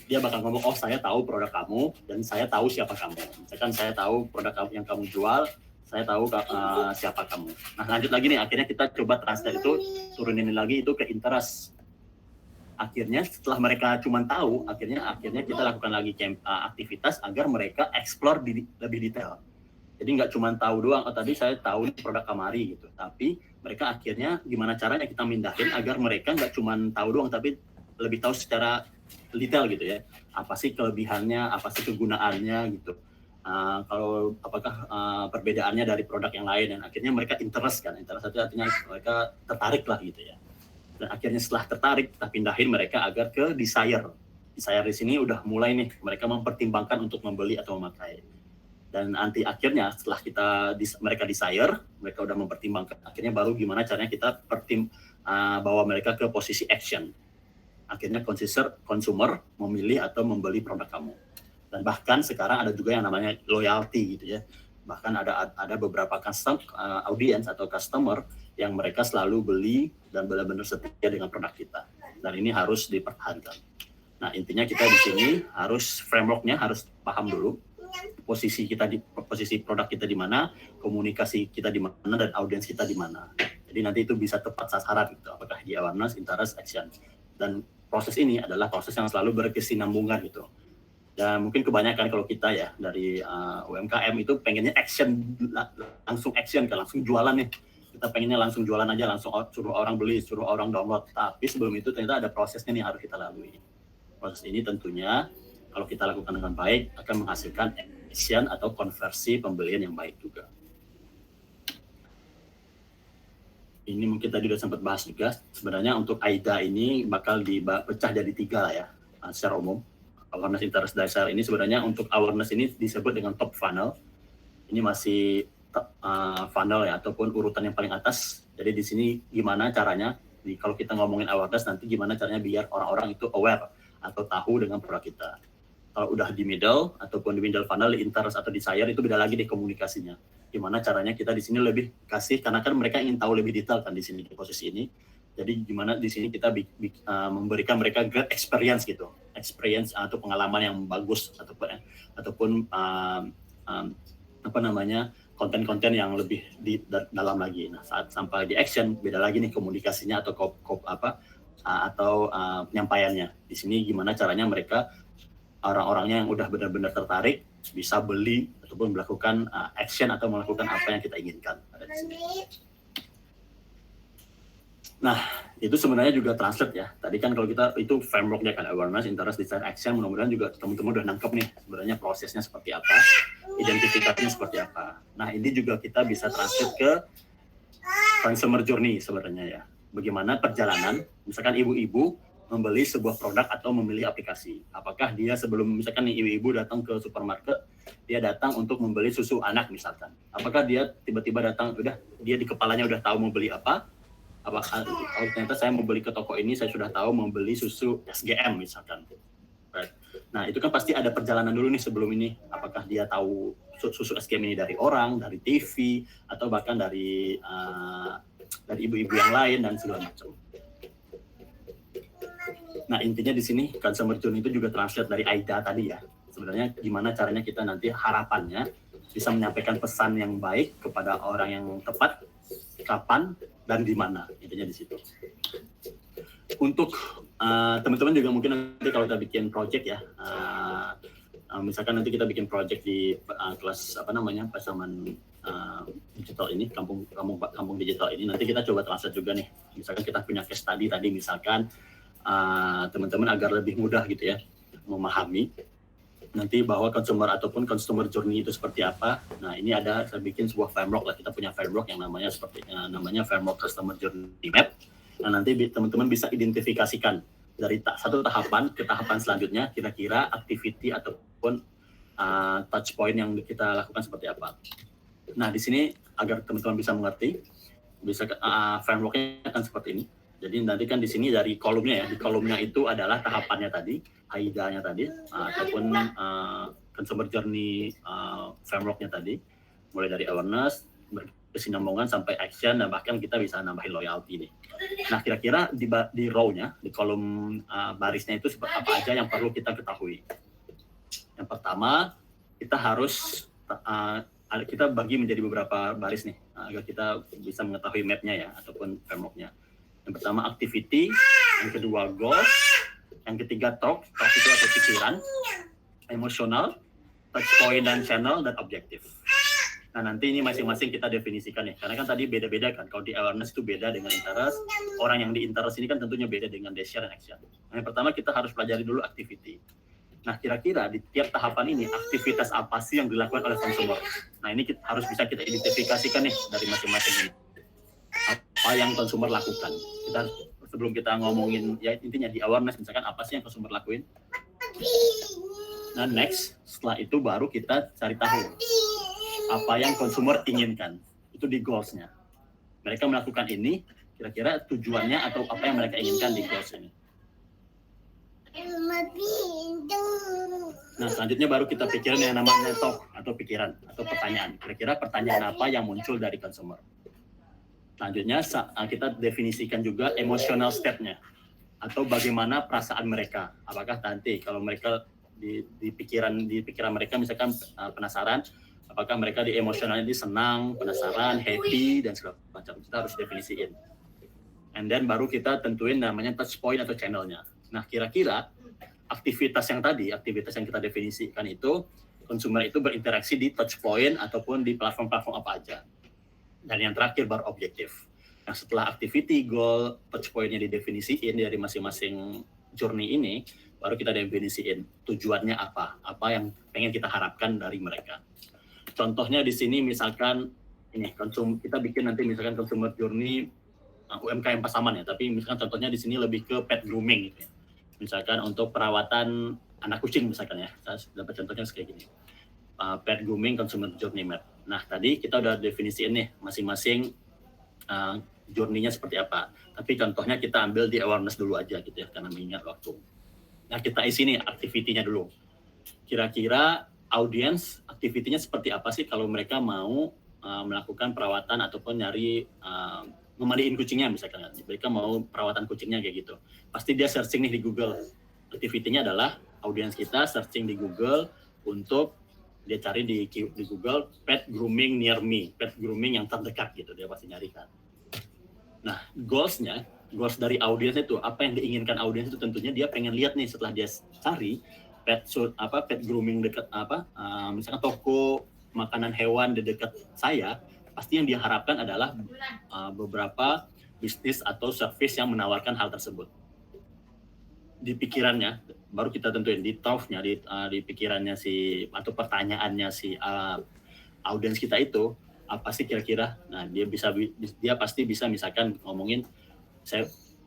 B: dia bakal ngomong, oh saya tahu produk kamu dan saya tahu siapa kamu. Misalkan saya tahu produk yang kamu jual, saya tahu siapa kamu. Nah, lanjut lagi nih, akhirnya kita coba translate itu, turunin lagi itu ke interest. Akhirnya setelah mereka cuma tahu, akhirnya kita lakukan lagi aktivitas agar mereka explore lebih detail. Jadi nggak cuma tahu doang, oh tadi saya tahu produk Kamari gitu, tapi mereka akhirnya gimana caranya kita mindahin agar mereka nggak cuma tahu doang, tapi lebih tahu secara detail gitu ya. Apa sih kelebihannya, apa sih kegunaannya gitu. Kalau apakah perbedaannya dari produk yang lain, dan akhirnya mereka interest itu artinya mereka tertarik lah gitu ya. Dan akhirnya setelah tertarik kita pindahin mereka agar ke desire di sini udah mulai nih mereka mempertimbangkan untuk membeli atau memakai. Dan nanti akhirnya setelah mereka desire, mereka udah mempertimbangkan, akhirnya baru gimana caranya kita bawa mereka ke posisi action. Akhirnya consumer memilih atau membeli produk kamu. Dan bahkan sekarang ada juga yang namanya loyalty gitu ya. Bahkan ada beberapa audience atau customer yang mereka selalu beli dan benar-benar setia dengan produk kita. Dan ini harus dipertahankan. Nah, intinya kita di sini harus framework-nya harus paham dulu. posisi produk kita di mana, komunikasi kita di mana, dan audiens kita di mana. Jadi nanti itu bisa tepat sasaran gitu, apakah di awareness, interest, action. Dan proses ini adalah proses yang selalu berkesinambungan gitu. Dan mungkin kebanyakan kalau kita ya dari UMKM itu pengennya action, langsung action, langsung jualan nih. Kita pengennya langsung jualan aja, langsung suruh orang beli, suruh orang download. Tapi sebelum itu ternyata ada prosesnya nih harus kita lalui. Proses ini tentunya kalau kita lakukan dengan baik akan menghasilkan action atau konversi pembelian yang baik juga. Ini mungkin tadi udah sempat bahas juga. Sebenarnya untuk AIDA ini bakal dipecah jadi 3 lah ya, secara umum. Awareness, interest, desire ini sebenarnya untuk awareness ini disebut dengan top funnel. Ini masih funnel ya, ataupun urutan yang paling atas. Jadi di sini gimana caranya, kalau kita ngomongin awareness nanti gimana caranya biar orang-orang itu aware atau tahu dengan produk kita. Kalau udah di middle ataupun di middle funnel, di interest atau desire itu beda lagi deh komunikasinya. Gimana caranya kita di sini lebih kasih, karena kan mereka ingin tahu lebih detail kan di sini di posisi ini. Jadi gimana di sini kita memberikan mereka great experience gitu, experience atau pengalaman yang bagus ataupun konten-konten yang lebih dalam lagi. Nah saat sampai di action beda lagi nih komunikasinya atau penyampaiannya. Di sini gimana caranya mereka orang-orangnya yang udah benar-benar tertarik bisa beli ataupun melakukan action atau melakukan apa yang kita inginkan. Nah, itu sebenarnya juga translate ya. Tadi kan kalau kita itu frameworknya kan awareness, interest, desire, action. Mudah-mudahan juga teman-teman udah nangkep nih sebenarnya prosesnya seperti apa, identifikasinya seperti apa. Nah, ini juga kita bisa translate ke consumer journey sebenarnya ya. Bagaimana perjalanan, misalkan ibu-ibu membeli sebuah produk atau memilih aplikasi. Apakah dia sebelum misalkan nih ibu-ibu datang ke supermarket, dia datang untuk membeli susu anak misalkan. Apakah dia tiba-tiba datang, dia di kepalanya udah tahu mau beli apa? Apakah ternyata saya mau beli ke toko ini, saya sudah tahu mau beli susu SGM misalkan. Right. Nah itu kan pasti ada perjalanan dulu nih sebelum ini. Apakah dia tahu susu SGM ini dari orang, dari TV, atau bahkan dari ibu-ibu yang lain dan segala macam. Nah intinya di sini consumer journey itu juga translate dari AIDA tadi ya. Sebenarnya gimana caranya kita nanti harapannya bisa menyampaikan pesan yang baik kepada orang yang tepat, kapan dan di mana, intinya di situ. Untuk teman-teman juga mungkin nanti kalau kita bikin project ya, misalkan nanti kita bikin project di kelas pasaman digital ini, kampung digital ini, nanti kita coba translate juga nih. Misalkan kita punya case study tadi, misalkan teman-teman agar lebih mudah gitu ya memahami nanti bahwa consumer journey itu seperti apa. Nah ini saya bikin sebuah framework lah, kita punya framework yang namanya framework customer journey map. Nah nanti teman-teman bisa identifikasikan dari satu tahapan ke tahapan selanjutnya kira-kira activity ataupun touch point yang kita lakukan seperti apa. Nah di sini agar teman-teman bisa mengerti, frameworknya akan seperti ini. Jadi nanti kan di sini dari kolomnya ya, di kolomnya itu adalah tahapannya tadi, AIDA-nya tadi, ataupun consumer journey framework-nya tadi, mulai dari awareness, berkesinambungan sampai action, dan bahkan kita bisa nambahin loyalty nih. Nah kira-kira di row-nya, di kolom barisnya itu seperti apa aja yang perlu kita ketahui. Yang pertama, kita harus kita bagi menjadi beberapa baris nih, agar kita bisa mengetahui map-nya ya, ataupun framework-nya. Yang pertama activity, yang kedua goals, yang ketiga talk itu atau pikiran, emosional, touch point dan channel, dan objektif. Nah nanti ini masing-masing kita definisikan ya, karena kan tadi beda-beda kan, kalau di awareness itu beda dengan interest, orang yang di interest ini kan tentunya beda dengan desire dan action. Nah, yang pertama kita harus pelajari dulu activity. Nah kira-kira di tiap tahapan ini aktivitas apa sih yang dilakukan oleh consumer? Nah ini harus bisa kita identifikasikan nih dari masing-masing ini. Apa yang consumer lakukan. Sebelum kita ngomongin ya intinya di awareness misalkan apa sih yang consumer lakuin. Nah next setelah itu baru kita cari tahu apa yang consumer inginkan. Itu di goals-nya. Mereka melakukan ini kira-kira tujuannya atau apa yang mereka inginkan di goals ini. Nah selanjutnya baru kita pikirin yang namanya talk atau pikiran atau pertanyaan. Kira-kira pertanyaan apa yang muncul dari consumer. Selanjutnya kita definisikan juga emotional state-nya atau bagaimana perasaan mereka. Apakah nanti kalau mereka di pikiran mereka misalkan penasaran, apakah mereka di emosionalnya di senang, penasaran, happy dan segala macam. Kita harus definisiin. And then baru kita tentuin namanya touch point atau channelnya. Nah, kira-kira aktivitas yang kita definisikan itu, konsumer itu berinteraksi di touch point ataupun di platform-platform apa aja. Dan yang terakhir baru objektif. Nah, setelah activity, goal, touch point-nya didefinisiin dari masing-masing journey ini, baru kita definisiin tujuannya apa yang pengen kita harapkan dari mereka. Contohnya di sini misalkan ini kita bikin nanti misalkan consumer journey UMKM Pasaman ya, tapi misalkan contohnya di sini lebih ke pet grooming gitu ya. Misalkan untuk perawatan anak kucing misalkan ya, saya dapat contohnya kayak gini. Pet grooming consumer journey map. Nah, tadi kita udah definisiin nih masing-masing journey-nya seperti apa. Tapi contohnya kita ambil di awareness dulu aja gitu ya, karena mengingat waktu. Nah, kita isi nih activity-nya dulu. Kira-kira audiens activity-nya seperti apa sih kalau mereka mau melakukan perawatan ataupun nyari memandiin kucingnya misalkan. Mereka mau perawatan kucingnya kayak gitu. Pasti dia searching nih di Google. Activity-nya adalah audiens kita searching di Google untuk dia cari di Google pet grooming near me, pet grooming yang terdekat gitu, dia pasti nyari kan. Nah, goals dari audiens itu, apa yang diinginkan audiens itu tentunya dia pengen lihat nih setelah dia cari pet grooming dekat misalkan toko makanan hewan di dekat saya, pasti yang diharapkan adalah beberapa bisnis atau service yang menawarkan hal tersebut. Di pikirannya, baru kita tentuin di thought-nya, di pikirannya atau pertanyaannya audiens kita itu, apa sih kira-kira? Nah, dia pasti bisa misalkan ngomongin,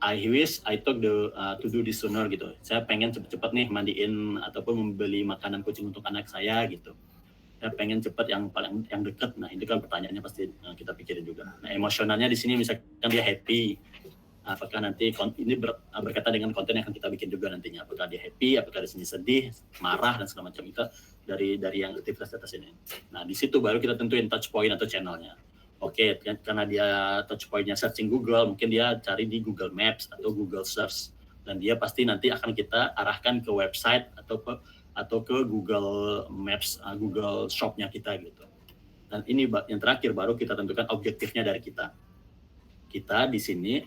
B: I wish I took to do this sooner gitu. Saya pengen cepet-cepet nih mandiin ataupun membeli makanan kucing untuk anak saya gitu. Saya pengen cepet yang dekat. Nah, itu kan pertanyaannya pasti kita pikirin juga. Nah, emosionalnya di sini misalkan dia happy. Apakah nanti ini berkaitan dengan konten yang akan kita bikin juga nantinya. Apakah dia happy, apakah di sini sedih, marah dan segala macam itu dari yang aktivitas atas ini. Nah, di situ baru kita tentuin touch point atau channelnya. Oke, karena dia touch point-nya searching Google, mungkin dia cari di Google Maps atau Google Search. Dan dia pasti nanti akan kita arahkan ke website atau ke Google Maps, Google Shop-nya kita gitu. Dan ini yang terakhir baru kita tentukan objektifnya dari kita. Kita di sini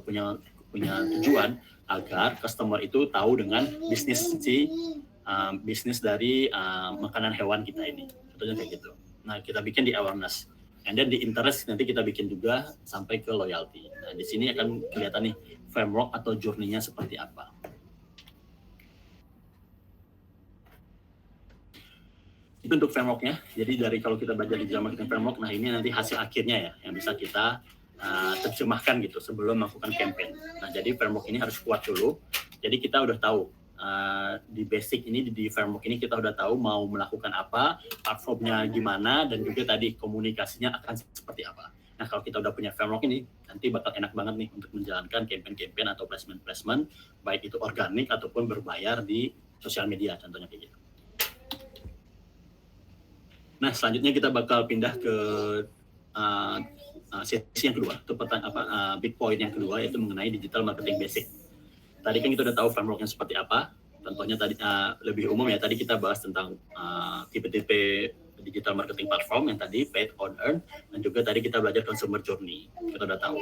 B: punya tujuan agar customer itu tahu dengan bisnis dari makanan hewan kita ini. Contohnya kayak gitu. Nah, kita bikin di awareness. And then di interest nanti kita bikin juga sampai ke loyalty. Nah, di sini akan kelihatan nih framework atau journey-nya seperti apa. Itu untuk framework-nya. Jadi dari kalau kita belajar di digital marketing framework, nah ini nanti hasil akhirnya ya yang bisa kita terjemahkan gitu sebelum melakukan campaign. Nah, jadi framework ini harus kuat dulu. Jadi kita udah tahu di basic ini, di framework ini kita udah tahu mau melakukan apa, platformnya gimana, dan juga tadi komunikasinya akan seperti apa. Nah, kalau kita udah punya framework ini, nanti bakal enak banget nih untuk menjalankan campaign-campaign atau placement-placement, baik itu organik ataupun berbayar di sosial media, contohnya kayak gitu. Nah, selanjutnya kita bakal pindah ke sesi yang kedua, itu big point yang kedua, yaitu mengenai digital marketing basic. Tadi kan kita udah tahu frameworknya seperti apa. Contohnya tadi lebih umum ya, tadi kita bahas tentang tipe-tipe digital marketing platform yang tadi paid on earn, dan juga tadi kita belajar consumer journey. Kita udah tahu.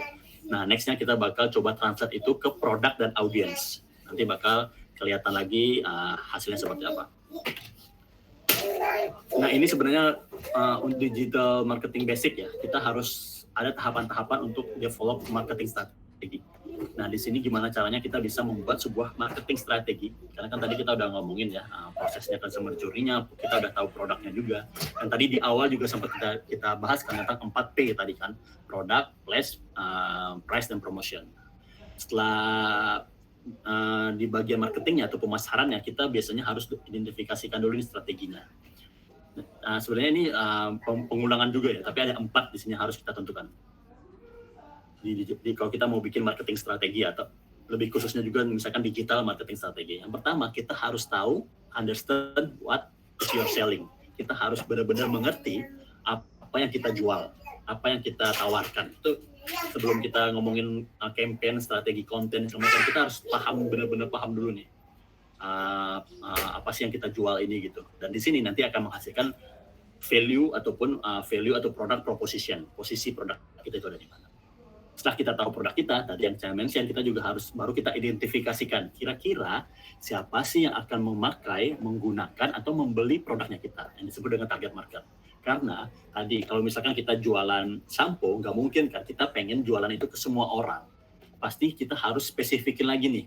B: Nah, nextnya kita bakal coba translate itu ke produk dan audience. Nanti bakal kelihatan lagi hasilnya seperti apa. Nah, ini sebenarnya untuk digital marketing basic ya, kita harus ada tahapan-tahapan untuk develop marketing strategi. Nah, di sini gimana caranya kita bisa membuat sebuah marketing strategi. Karena kan tadi kita udah ngomongin ya, prosesnya consumer journey-nya, kita udah tahu produknya juga. Dan tadi di awal juga sempat kita bahas kan tentang 4P tadi kan, product, place, price, dan promotion. Setelah di bagian marketingnya atau pemasarannya, kita biasanya harus identifikasikan dulu ini strateginya. Sebenarnya ini pengulangan juga ya, tapi ada 4 di sini harus kita tentukan. Kalau kita mau bikin marketing strategi atau lebih khususnya juga misalkan digital marketing strategi. Yang pertama, kita harus tahu, understand what is your selling. Kita harus benar-benar mengerti apa yang kita jual, apa yang kita tawarkan. Itu sebelum kita ngomongin campaign, strategi konten, kita harus benar-benar paham dulu nih. apa sih yang kita jual ini gitu. Dan di sini nanti akan menghasilkan value ataupun value atau product proposition, posisi produk kita itu ada di mana. Setelah kita tahu produk kita, tadi yang saya mention, kita juga harus baru kita identifikasikan kira-kira siapa sih yang akan memakai, menggunakan atau membeli produknya kita, yang disebut dengan target market. Karena tadi kalau misalkan kita jualan sampo, nggak mungkin kan kita pengen jualan itu ke semua orang. Pasti kita harus spesifikin lagi nih,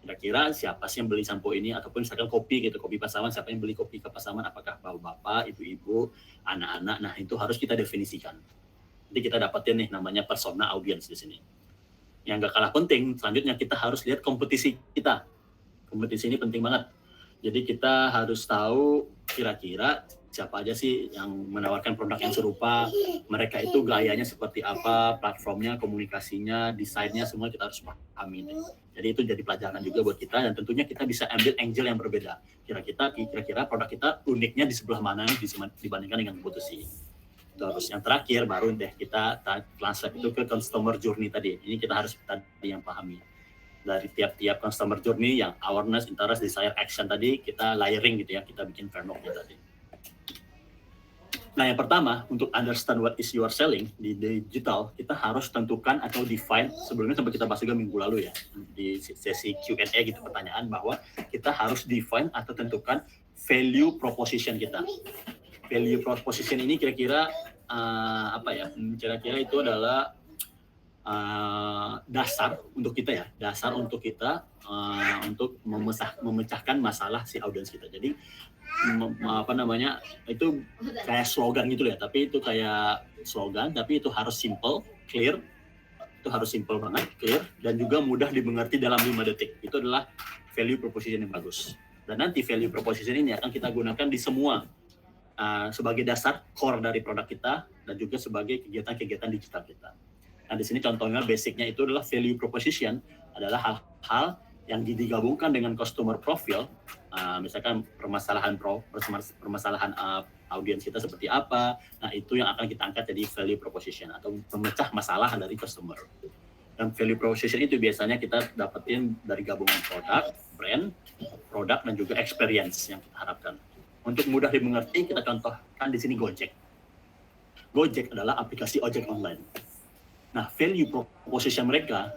B: kira-kira siapa sih yang beli sampo ini, ataupun misalkan kopi gitu, kopi Pasaman, siapa yang beli kopi ke Pasaman, apakah bapak-bapak, ibu-ibu, anak-anak. Nah itu harus kita definisikan. Jadi kita dapetin nih namanya persona audience di sini. Yang gak kalah penting, selanjutnya kita harus lihat kompetisi kita. Kompetisi ini penting banget. Jadi kita harus tahu kira-kira siapa aja sih yang menawarkan produk yang serupa, mereka itu gayanya seperti apa, platformnya, komunikasinya, desainnya, semua kita harus pahami. Jadi itu jadi pelajaran juga buat kita, dan tentunya kita bisa ambil angle yang berbeda. Kira-kira produk kita uniknya di sebelah mana dibandingkan dengan kompetisi. Terus yang terakhir baru deh kita translate itu ke customer journey tadi. Ini kita harus tadi yang pahami. Dari tiap-tiap customer journey yang awareness, interest, desire, action tadi kita layering gitu ya, kita bikin frameworknya tadi. Nah yang pertama, untuk understand what is your selling di digital, kita harus tentukan atau define, sebelumnya sempat kita bahas juga minggu lalu ya, di sesi Q&A gitu pertanyaan, bahwa kita harus define atau tentukan value proposition kita. Value proposition ini kira-kira apa ya? Kira-kira itu adalah dasar untuk kita ya, dasar untuk kita untuk memecahkan masalah si audiens kita. Jadi apa namanya? Itu kayak slogan gitu ya, tapi itu kayak slogan, tapi itu harus simple, clear. Itu harus simple banget, clear, dan juga mudah dimengerti dalam 5 detik. Itu adalah value proposition yang bagus. Dan nanti value proposition ini akan kita gunakan di semua sebagai dasar core dari produk kita dan juga sebagai kegiatan-kegiatan digital kita. Nah di sini contohnya basicnya itu adalah value proposition adalah hal-hal yang digabungkan dengan customer profile, misalkan permasalahan audiens kita seperti apa. Nah itu yang akan kita angkat jadi value proposition atau memecah masalah dari customer. Dan value proposition itu biasanya kita dapetin dari gabungan produk dan juga experience yang kita harapkan. Untuk mudah dimengerti, kita contohkan di sini Gojek. Gojek adalah aplikasi ojek online. Nah, value proposition mereka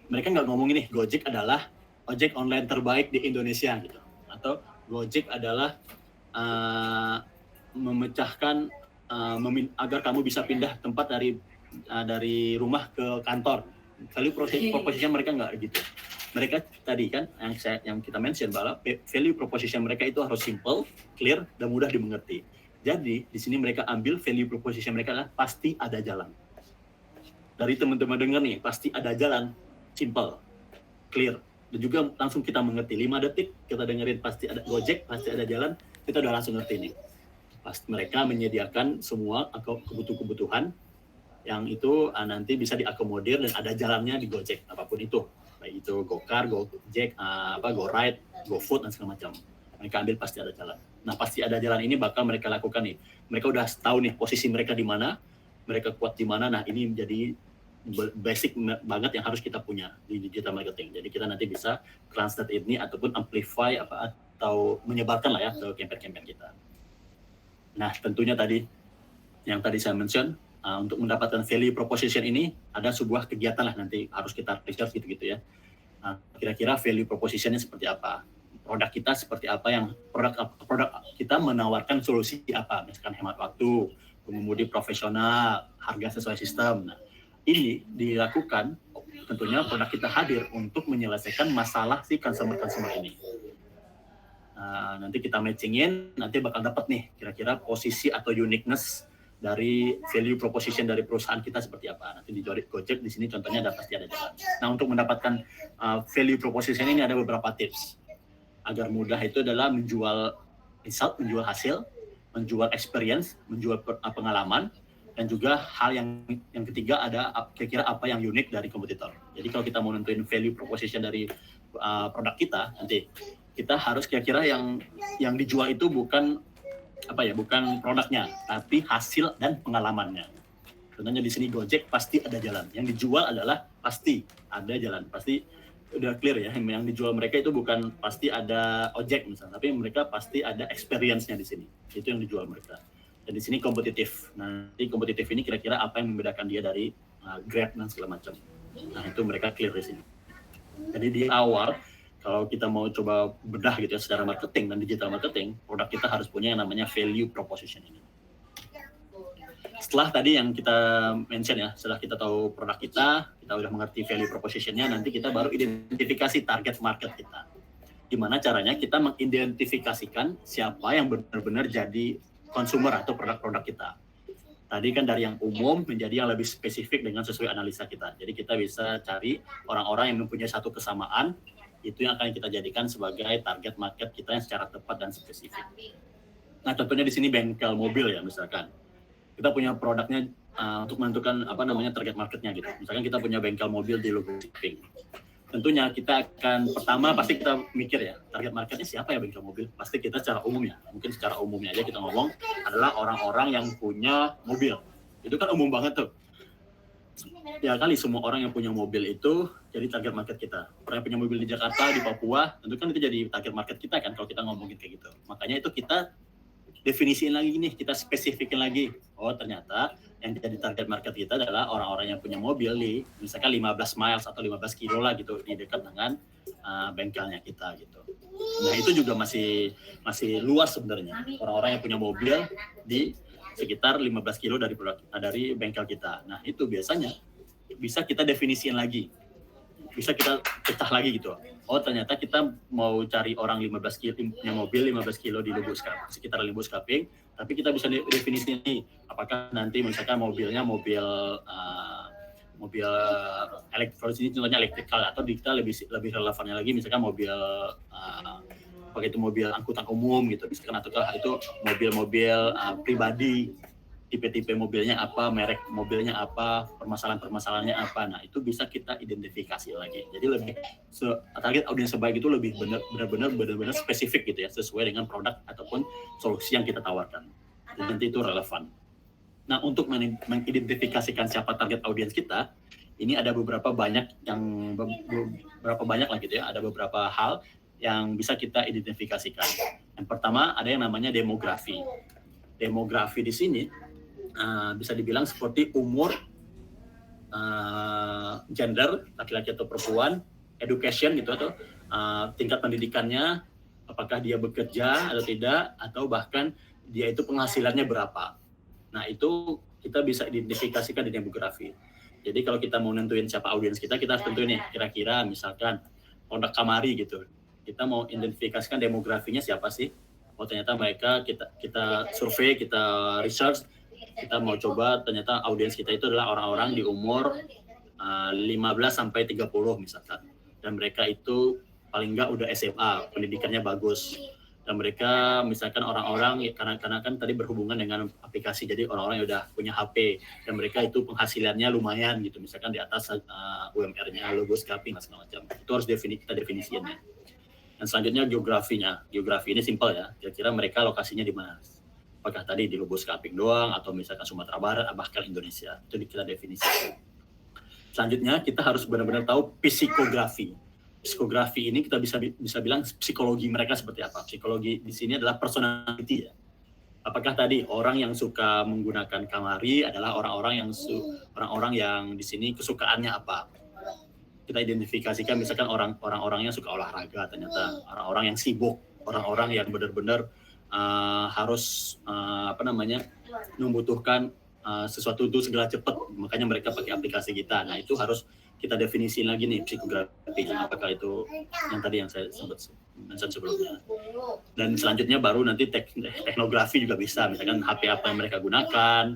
B: nggak ngomongin nih, Gojek adalah ojek online terbaik di Indonesia gitu. Atau Gojek adalah memecahkan agar kamu bisa pindah tempat dari rumah ke kantor. Value proposition mereka nggak gitu. Mereka tadi kan yang kita mention bahwa value proposition mereka itu harus simple, clear, dan mudah dimengerti. Jadi di sini mereka ambil value proposition mereka adalah pasti ada jalan. Dari teman-teman dengar nih, pasti ada jalan, simple, clear, dan juga langsung kita mengerti. 5 detik kita dengerin pasti ada Gojek, pasti ada jalan, kita udah langsung ngerti nih. Pasti mereka menyediakan semua kebutuhan yang itu nanti bisa diakomodir dan ada jalannya di Gojek, apapun itu. Baik itu GoCar, Gojek, GoRide, GoFood, dan segala macam. Mereka ambil pasti ada jalan. Nah, pasti ada jalan ini bakal mereka lakukan nih. Mereka udah tahu nih posisi mereka di mana, mereka kuat di mana. Nah, ini menjadi basic banget yang harus kita punya di digital marketing. Jadi kita nanti bisa translate ini ataupun amplify atau menyebarkan lah ya ke campaign-campaign kita. Nah, tentunya tadi yang tadi saya mention, untuk mendapatkan value proposition ini ada sebuah kegiatan lah nanti harus kita research gitu ya. Kira-kira value propositionnya seperti apa, produk kita seperti apa, yang produk kita menawarkan solusi apa, misalkan hemat waktu, pengemudi profesional, harga sesuai sistem. Nah, ini dilakukan tentunya produk kita hadir untuk menyelesaikan masalah si consumer ini. Nanti kita matchingin, nanti bakal dapat nih kira-kira posisi atau uniqueness dari value proposition dari perusahaan kita seperti apa. Nanti di Gojek di sini contohnya pasti ada jalan. Nah, untuk mendapatkan value proposition ini ada beberapa tips agar mudah. Itu adalah menjual result, menjual hasil, menjual experience, menjual pengalaman, dan juga hal yang ketiga ada kira-kira apa yang unik dari kompetitor. Jadi kalau kita mau nentuin value proposition dari produk kita, nanti kita harus kira-kira yang dijual itu bukan produknya, tapi hasil dan pengalamannya. Contohnya di sini Gojek pasti ada jalan. Yang dijual adalah pasti ada jalan, pasti udah clear ya, yang dijual mereka itu bukan pasti ada ojek misalnya, tapi mereka pasti ada experience-nya di sini. Itu yang dijual mereka. Dan di sini kompetitif. Nanti kompetitif ini kira-kira apa yang membedakan dia dari Grab dan segala macam. Nah, itu mereka clear di sini. Jadi di awal kalau kita mau coba bedah gitu ya secara marketing dan digital marketing, produk kita harus punya yang namanya value proposition ini. Setelah tadi yang kita mention ya, setelah kita tahu produk kita udah mengerti value proposition-nya, nanti kita baru identifikasi target market kita. Gimana caranya kita mengidentifikasikan siapa yang benar-benar jadi consumer atau produk-produk kita. Tadi kan dari yang umum menjadi yang lebih spesifik dengan sesuai analisa kita. Jadi kita bisa cari orang-orang yang mempunyai satu kesamaan, itu yang akan kita jadikan sebagai target market kita yang secara tepat dan spesifik. Nah, contohnya di sini bengkel mobil ya misalkan. Kita punya produknya untuk menentukan target marketnya gitu. Misalkan kita punya bengkel mobil di Lubuk-Saping. Tentunya kita akan pertama pasti kita mikir ya, target marketnya siapa ya bengkel mobil? Pasti kita secara umum ya, mungkin secara umumnya aja kita ngomong adalah orang-orang yang punya mobil. Itu kan umum banget tuh. Ya kali semua orang yang punya mobil itu jadi target market kita. Orang yang punya mobil di Jakarta, di Papua, tentu kan itu jadi target market kita kan kalau kita ngomongin kayak gitu. Makanya itu kita definisiin lagi nih, kita spesifikin lagi. Oh ternyata yang jadi target market kita adalah orang-orang yang punya mobil di misalkan 15 miles atau 15 kilo lah gitu di dekat dengan bengkelnya kita gitu. Nah itu juga masih luas sebenarnya. Orang-orang yang punya mobil di sekitar 15 kilo dari bengkel kita. Nah itu biasanya bisa kita definisiin lagi. Bisa kita pecah lagi gitu. Oh ternyata kita mau cari orang 15 kilo punya mobil 15 kilo di sekitar Lubuk-Saping, tapi kita bisa definisi nih apakah nanti misalkan mobilnya mobil elektronik ini contohnya elektrikal atau kita lebih relevannya lagi misalkan mobil mobil angkutan umum gitu misalkan atau itu mobil-mobil pribadi, tipe-tipe mobilnya apa, merek mobilnya apa, permasalahannya apa. Nah, itu bisa kita identifikasi lagi. Jadi lebih target audiens sebaik itu lebih benar-benar spesifik gitu ya, sesuai dengan produk ataupun solusi yang kita tawarkan. Jadi nanti itu relevan. Nah, untuk mengidentifikasikan siapa target audiens kita, ini ada beberapa banyak lah gitu ya, ada beberapa hal yang bisa kita identifikasikan. Yang pertama ada yang namanya demografi. Demografi di sini bisa dibilang seperti umur, gender, laki-laki atau perempuan, education gitu atau tingkat pendidikannya, apakah dia bekerja atau tidak, atau bahkan dia itu penghasilannya berapa. Nah itu kita bisa identifikasikan di demografi. Jadi kalau kita mau nentuin siapa audiens kita harus tentuin nih kira-kira misalkan produk Kamari gitu. Kita mau identifikasikan demografinya siapa sih? Oh ternyata mereka kita survei, kita research, kita mau coba ternyata audiens kita itu adalah orang-orang di umur 15 sampai 30 misalkan. Dan mereka itu paling enggak udah SMA, pendidikannya bagus. Dan mereka misalkan orang-orang karena kan tadi berhubungan dengan aplikasi, jadi orang-orang yang udah punya HP dan mereka itu penghasilannya lumayan gitu, misalkan di atas UMR-nya, Lubuk-Saping dan segala macam. Itu harus kita definisiin ya. Dan selanjutnya geografinya. Geografi ini simpel ya. Kira-kira mereka lokasinya di mana? Apakah tadi di Lubuk-Saping doang atau misalkan Sumatera Barat, bahkan Indonesia. Itu kita definisikan. Selanjutnya kita harus benar-benar tahu psikografi. Psikografi ini kita bisa bilang psikologi mereka seperti apa. Psikologi di sini adalah personality ya. Apakah tadi orang yang suka menggunakan Kamari adalah orang-orang yang di sini kesukaannya apa? Kita identifikasikan misalkan orang-orang yang suka olahraga, ternyata orang-orang yang sibuk, orang-orang yang benar-benar harus membutuhkan sesuatu itu segera cepat, makanya mereka pakai aplikasi kita. Nah itu harus kita definisiin lagi nih psikografinya, apakah itu yang tadi yang saya sempat mention sebelumnya. Dan selanjutnya baru nanti teknografi juga bisa, misalkan HP apa yang mereka gunakan,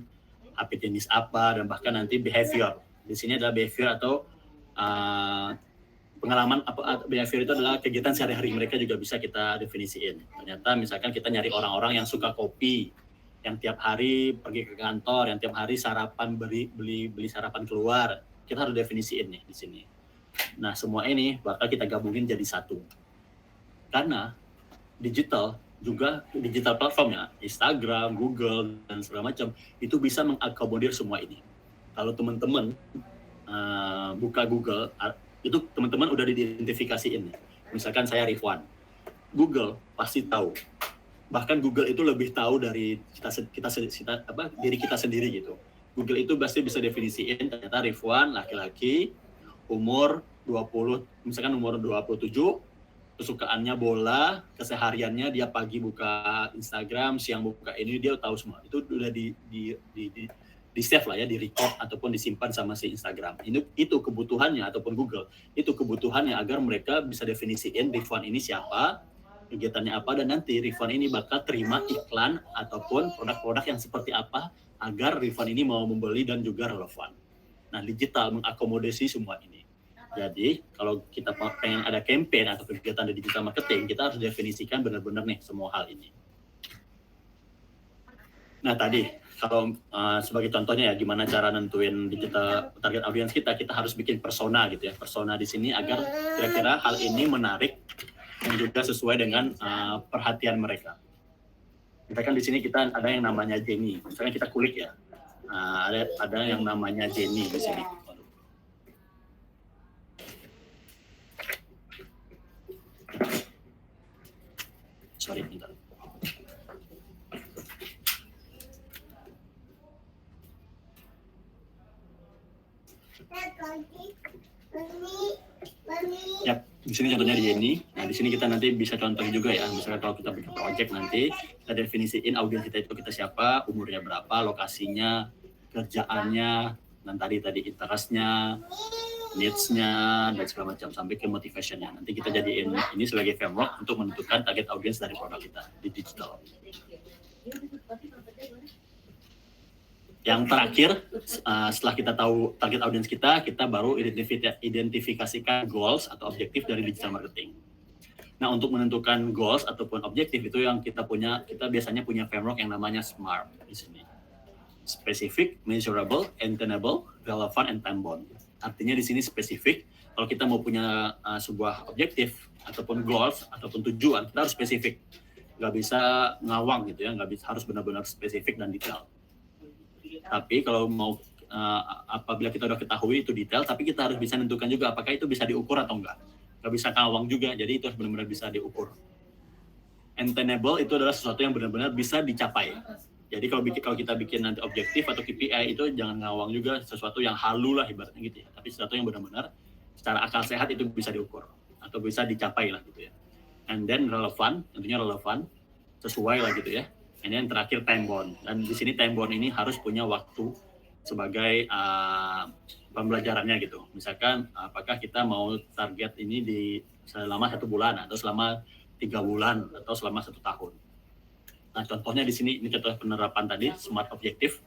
B: HP jenis apa, dan bahkan nanti behavior. Di sini adalah behavior atau pengalaman behavior itu adalah kegiatan sehari-hari mereka juga bisa kita definisiin. Ternyata misalkan kita nyari orang-orang yang suka kopi, yang tiap hari pergi ke kantor, yang tiap hari sarapan beli sarapan keluar, kita harus definisiin nih di sini. Nah semua ini bakal kita gabungin jadi satu. Karena digital platformnya, Instagram, Google dan segala macam itu bisa mengakomodir semua ini. Kalau teman-teman buka Google Itu teman-teman udah diidentifikasiin. Misalkan saya Rifwan, Google pasti tahu. Bahkan Google itu lebih tahu dari diri kita sendiri gitu. Google itu pasti bisa definisiin ternyata Rifwan laki-laki, umur 20, misalkan umur 27, kesukaannya bola, kesehariannya dia pagi buka Instagram, siang buka ini, dia tahu semua. Itu udah di save lah ya, di record ataupun disimpan sama si Instagram. Itu kebutuhannya ataupun Google. Itu kebutuhannya agar mereka bisa definisiin Rifwan ini siapa, kegiatannya apa, dan nanti Rifwan ini bakal terima iklan ataupun produk-produk yang seperti apa agar Rifwan ini mau membeli dan juga relevan. Nah, digital mengakomodasi semua ini. Jadi, kalau kita pengen ada campaign atau kegiatan di digital marketing, kita harus definisikan benar-benar nih semua hal ini. Nah, tadi kalau sebagai contohnya ya, gimana cara nentuin digital target audience kita harus bikin persona gitu ya. Persona di sini agar kira-kira hal ini menarik dan juga sesuai dengan perhatian mereka. Misalkan di sini kita ada yang namanya Jenny. Misalnya kita kulik ya. Ada yang namanya Jenny di sini. Sorry, bentar. Ya, di sini contohnya di Jenny. Nah, di sini kita nanti bisa contoh juga ya. Misalnya kalau kita bikin project nanti, kita definisiin audiens kita itu kita siapa, umurnya berapa, lokasinya, kerjaannya, dan tadi interest-nya, needs-nya, dan segala macam, sampai ke motivation-nya. Nanti kita jadiin ini sebagai framework untuk menentukan target audiens dari produk kita di digital. Yang terakhir, setelah kita tahu target audiens kita baru identifikasikan goals atau objektif dari digital marketing. Nah, untuk menentukan goals ataupun objektif itu yang kita biasanya punya framework yang namanya SMART di sini. Specific, measurable, attainable, relevant, and time-bound. Artinya di sini spesifik. Kalau kita mau punya sebuah objektif ataupun goals ataupun tujuan, kita harus spesifik. Nggak bisa ngawang gitu ya, harus benar-benar spesifik dan detail. Tapi kalau mau apabila kita udah ketahui itu detail, tapi kita harus bisa menentukan juga apakah itu bisa diukur atau enggak. Nggak bisa ngawang juga, jadi itu harus benar-benar bisa diukur. Attainable itu adalah sesuatu yang benar-benar bisa dicapai. Jadi kalau kita bikin nanti objektif atau KPI itu jangan ngawang juga, sesuatu yang halu lah ibaratnya gitu ya. Tapi sesuatu yang benar-benar secara akal sehat itu bisa diukur atau bisa dicapai lah gitu ya. And then relevant, tentunya relevan, sesuai lah gitu ya. And then terakhir time bound. Dan di sini time bound ini harus punya waktu sebagai pembelajarannya gitu. Misalkan apakah kita mau target ini selama 1 bulan atau selama 3 bulan atau selama 1 tahun. Nah, contohnya di sini, ini contoh penerapan tadi, SMART objektif.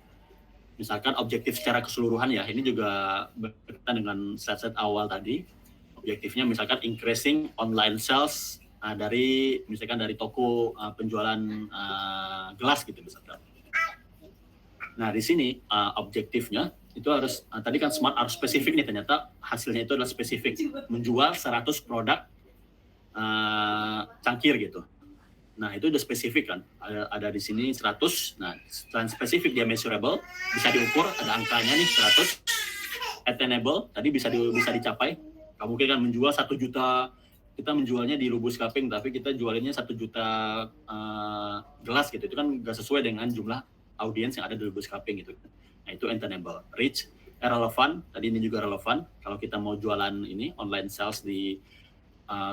B: Misalkan objektif secara keseluruhan ya, ini juga berkaitan dengan set awal tadi. Objektifnya misalkan increasing online sales dari toko penjualan gelas gitu misalkan. Nah, di sini objektifnya itu harus, tadi kan SMART harus spesifik nih, ternyata hasilnya itu adalah spesifik. Menjual 100 produk cangkir gitu. Nah, itu udah spesifik kan, ada di sini 100. Nah, selain spesifik dia measurable, bisa diukur, ada angkanya nih 100. Attainable, tadi bisa dicapai. Kamu mungkin kan menjual 1 juta, kita menjualnya di Lubus Kaping, tapi kita jualinnya 1 juta gelas gitu. Itu kan nggak sesuai dengan jumlah audiens yang ada di Lubus Kaping gitu. Nah, itu attainable. Reach, relevant, tadi ini juga relevan. Kalau kita mau jualan ini, online sales di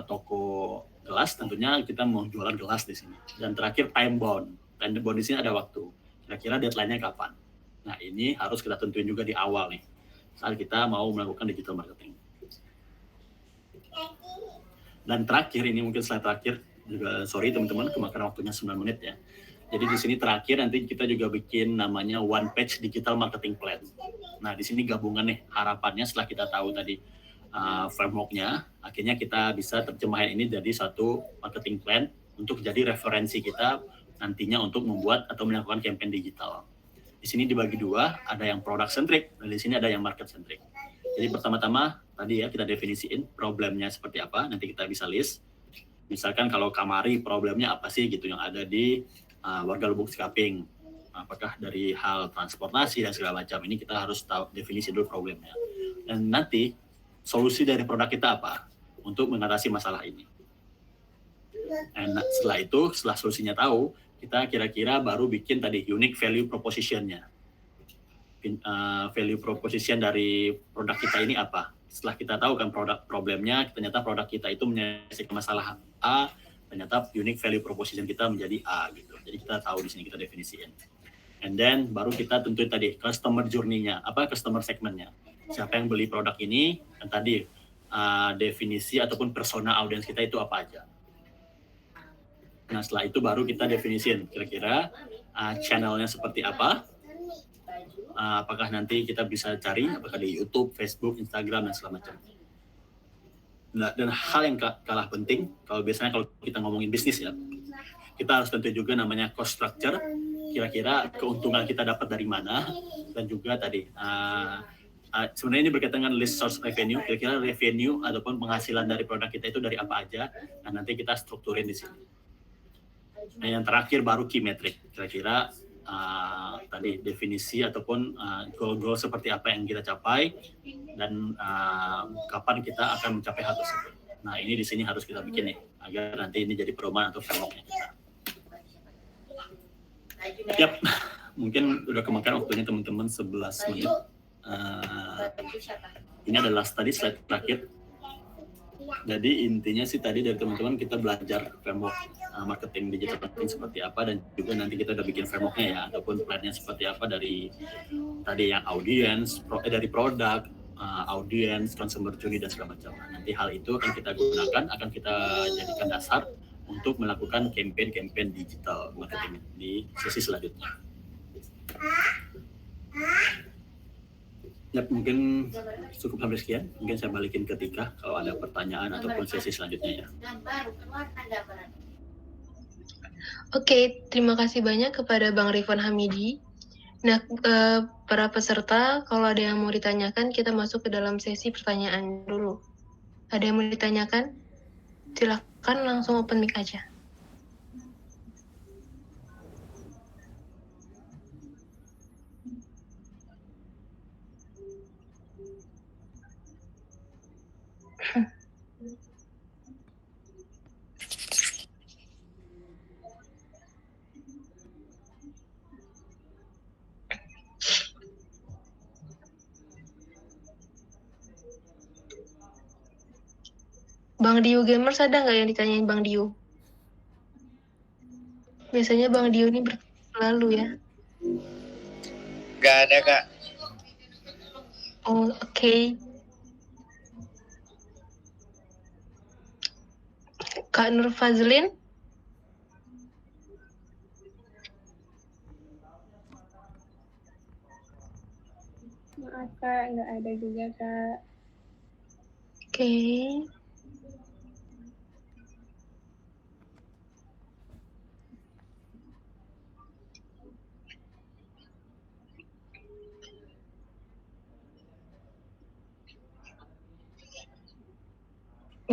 B: toko gelas, tentunya kita mau jualan gelas di sini. Dan terakhir time bound. Time bound di sini ada waktu. Kira-kira deadline-nya kapan? Nah, ini harus kita tentuin juga di awal nih, saat kita mau melakukan digital marketing. Dan terakhir, ini mungkin slide terakhir juga, sorry teman-teman, kemakan waktunya 9 menit ya. Jadi di sini terakhir nanti kita juga bikin namanya one page digital marketing plan. Nah, di sini gabungan nih harapannya setelah kita tahu tadi framework-nya, akhirnya kita bisa terjemahin ini jadi satu marketing plan untuk jadi referensi kita nantinya untuk membuat atau melakukan campaign digital. Di sini dibagi 2, ada yang product centric dan di sini ada yang market centric. Jadi pertama-tama tadi ya kita definisiin problemnya seperti apa, nanti kita bisa list. Misalkan kalau Kamari problemnya apa sih gitu yang ada di warga Lubuk Kaping. Apakah dari hal transportasi dan segala macam, ini kita harus tahu definisi dulu problemnya. Dan nanti solusi dari produk kita apa untuk mengatasi masalah ini. Dan setelah solusinya tahu, kita kira-kira baru bikin tadi unique value proposition-nya. Value proposition dari produk kita ini apa? Setelah kita tahu kan problemnya, ternyata produk kita itu menyelesaikan masalah A, ternyata unique value proposition kita menjadi A gitu. Jadi kita tahu di sini kita definisiin. And then baru kita tentuin tadi customer journey-nya, customer segment-nya. Siapa yang beli produk ini, dan tadi definisi ataupun persona audiens kita itu apa aja. Nah setelah itu baru kita definisiin kira-kira channel-nya seperti apa, apakah nanti kita bisa cari apakah di YouTube, Facebook, Instagram dan segala macam. Nah, dan hal yang kalah penting kalau kita ngomongin bisnis ya, kita harus tentu juga namanya cost structure, kira-kira keuntungan kita dapat dari mana, dan juga tadi sebenarnya ini berkaitan dengan list source revenue, kira-kira revenue ataupun penghasilan dari produk kita itu dari apa aja, dan nanti kita strukturin di sini. Nah yang terakhir baru key metric, kira-kira tadi definisi ataupun goal-goal seperti apa yang kita capai dan kapan kita akan mencapai hal tersebut. Nah ini di sini harus kita bikin nih agar nanti ini jadi pedoman atau framework-nya kita. Yap, mungkin udah kemakan waktunya teman-teman 11 menit. Ini adalah tadi slide terakhir. Jadi intinya sih tadi dari teman-teman kita belajar framework marketing digital marketing seperti apa, dan juga nanti kita udah bikin frameworknya ya, ataupun plan-nya seperti apa dari tadi yang audience, dari produk, audience, consumer journey dan segala macam. Nanti hal itu akan kita gunakan, akan kita jadikan dasar untuk melakukan campaign digital marketing di sesi selanjutnya. Ya, mungkin cukup sampai sekian. Mungkin saya balikin ke Tika kalau ada pertanyaan ataupun sesi selanjutnya ya.
A: Oke, terima kasih banyak kepada Bang Rifwan Hamidi. Nah, para peserta, kalau ada yang mau ditanyakan, kita masuk ke dalam sesi pertanyaan dulu. Ada yang mau ditanyakan? Silakan langsung open mic aja. Bang Dio Gamers ada nggak yang ditanyain Bang Dio? Biasanya Bang Dio ini berlalu ya.
C: Gak ada, Kak.
A: Oh, oke. Kak Nur Fazlin?
D: Maaf Kak, nggak ada juga Kak.
A: Oke.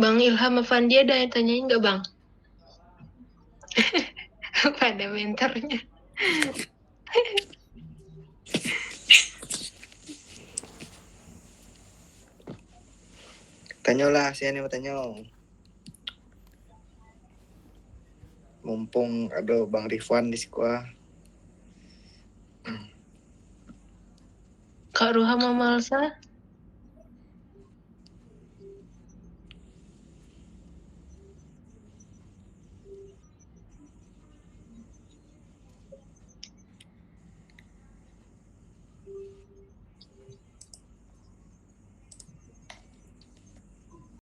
A: Bang Ilham Afandi ada yang tanyain nggak Bang? Pada mentornya.
C: Tanyalah, siapa yang mau tanya? Mumpung ada Bang Rifwan di sekolah.
A: Kak Ruham Amalsa?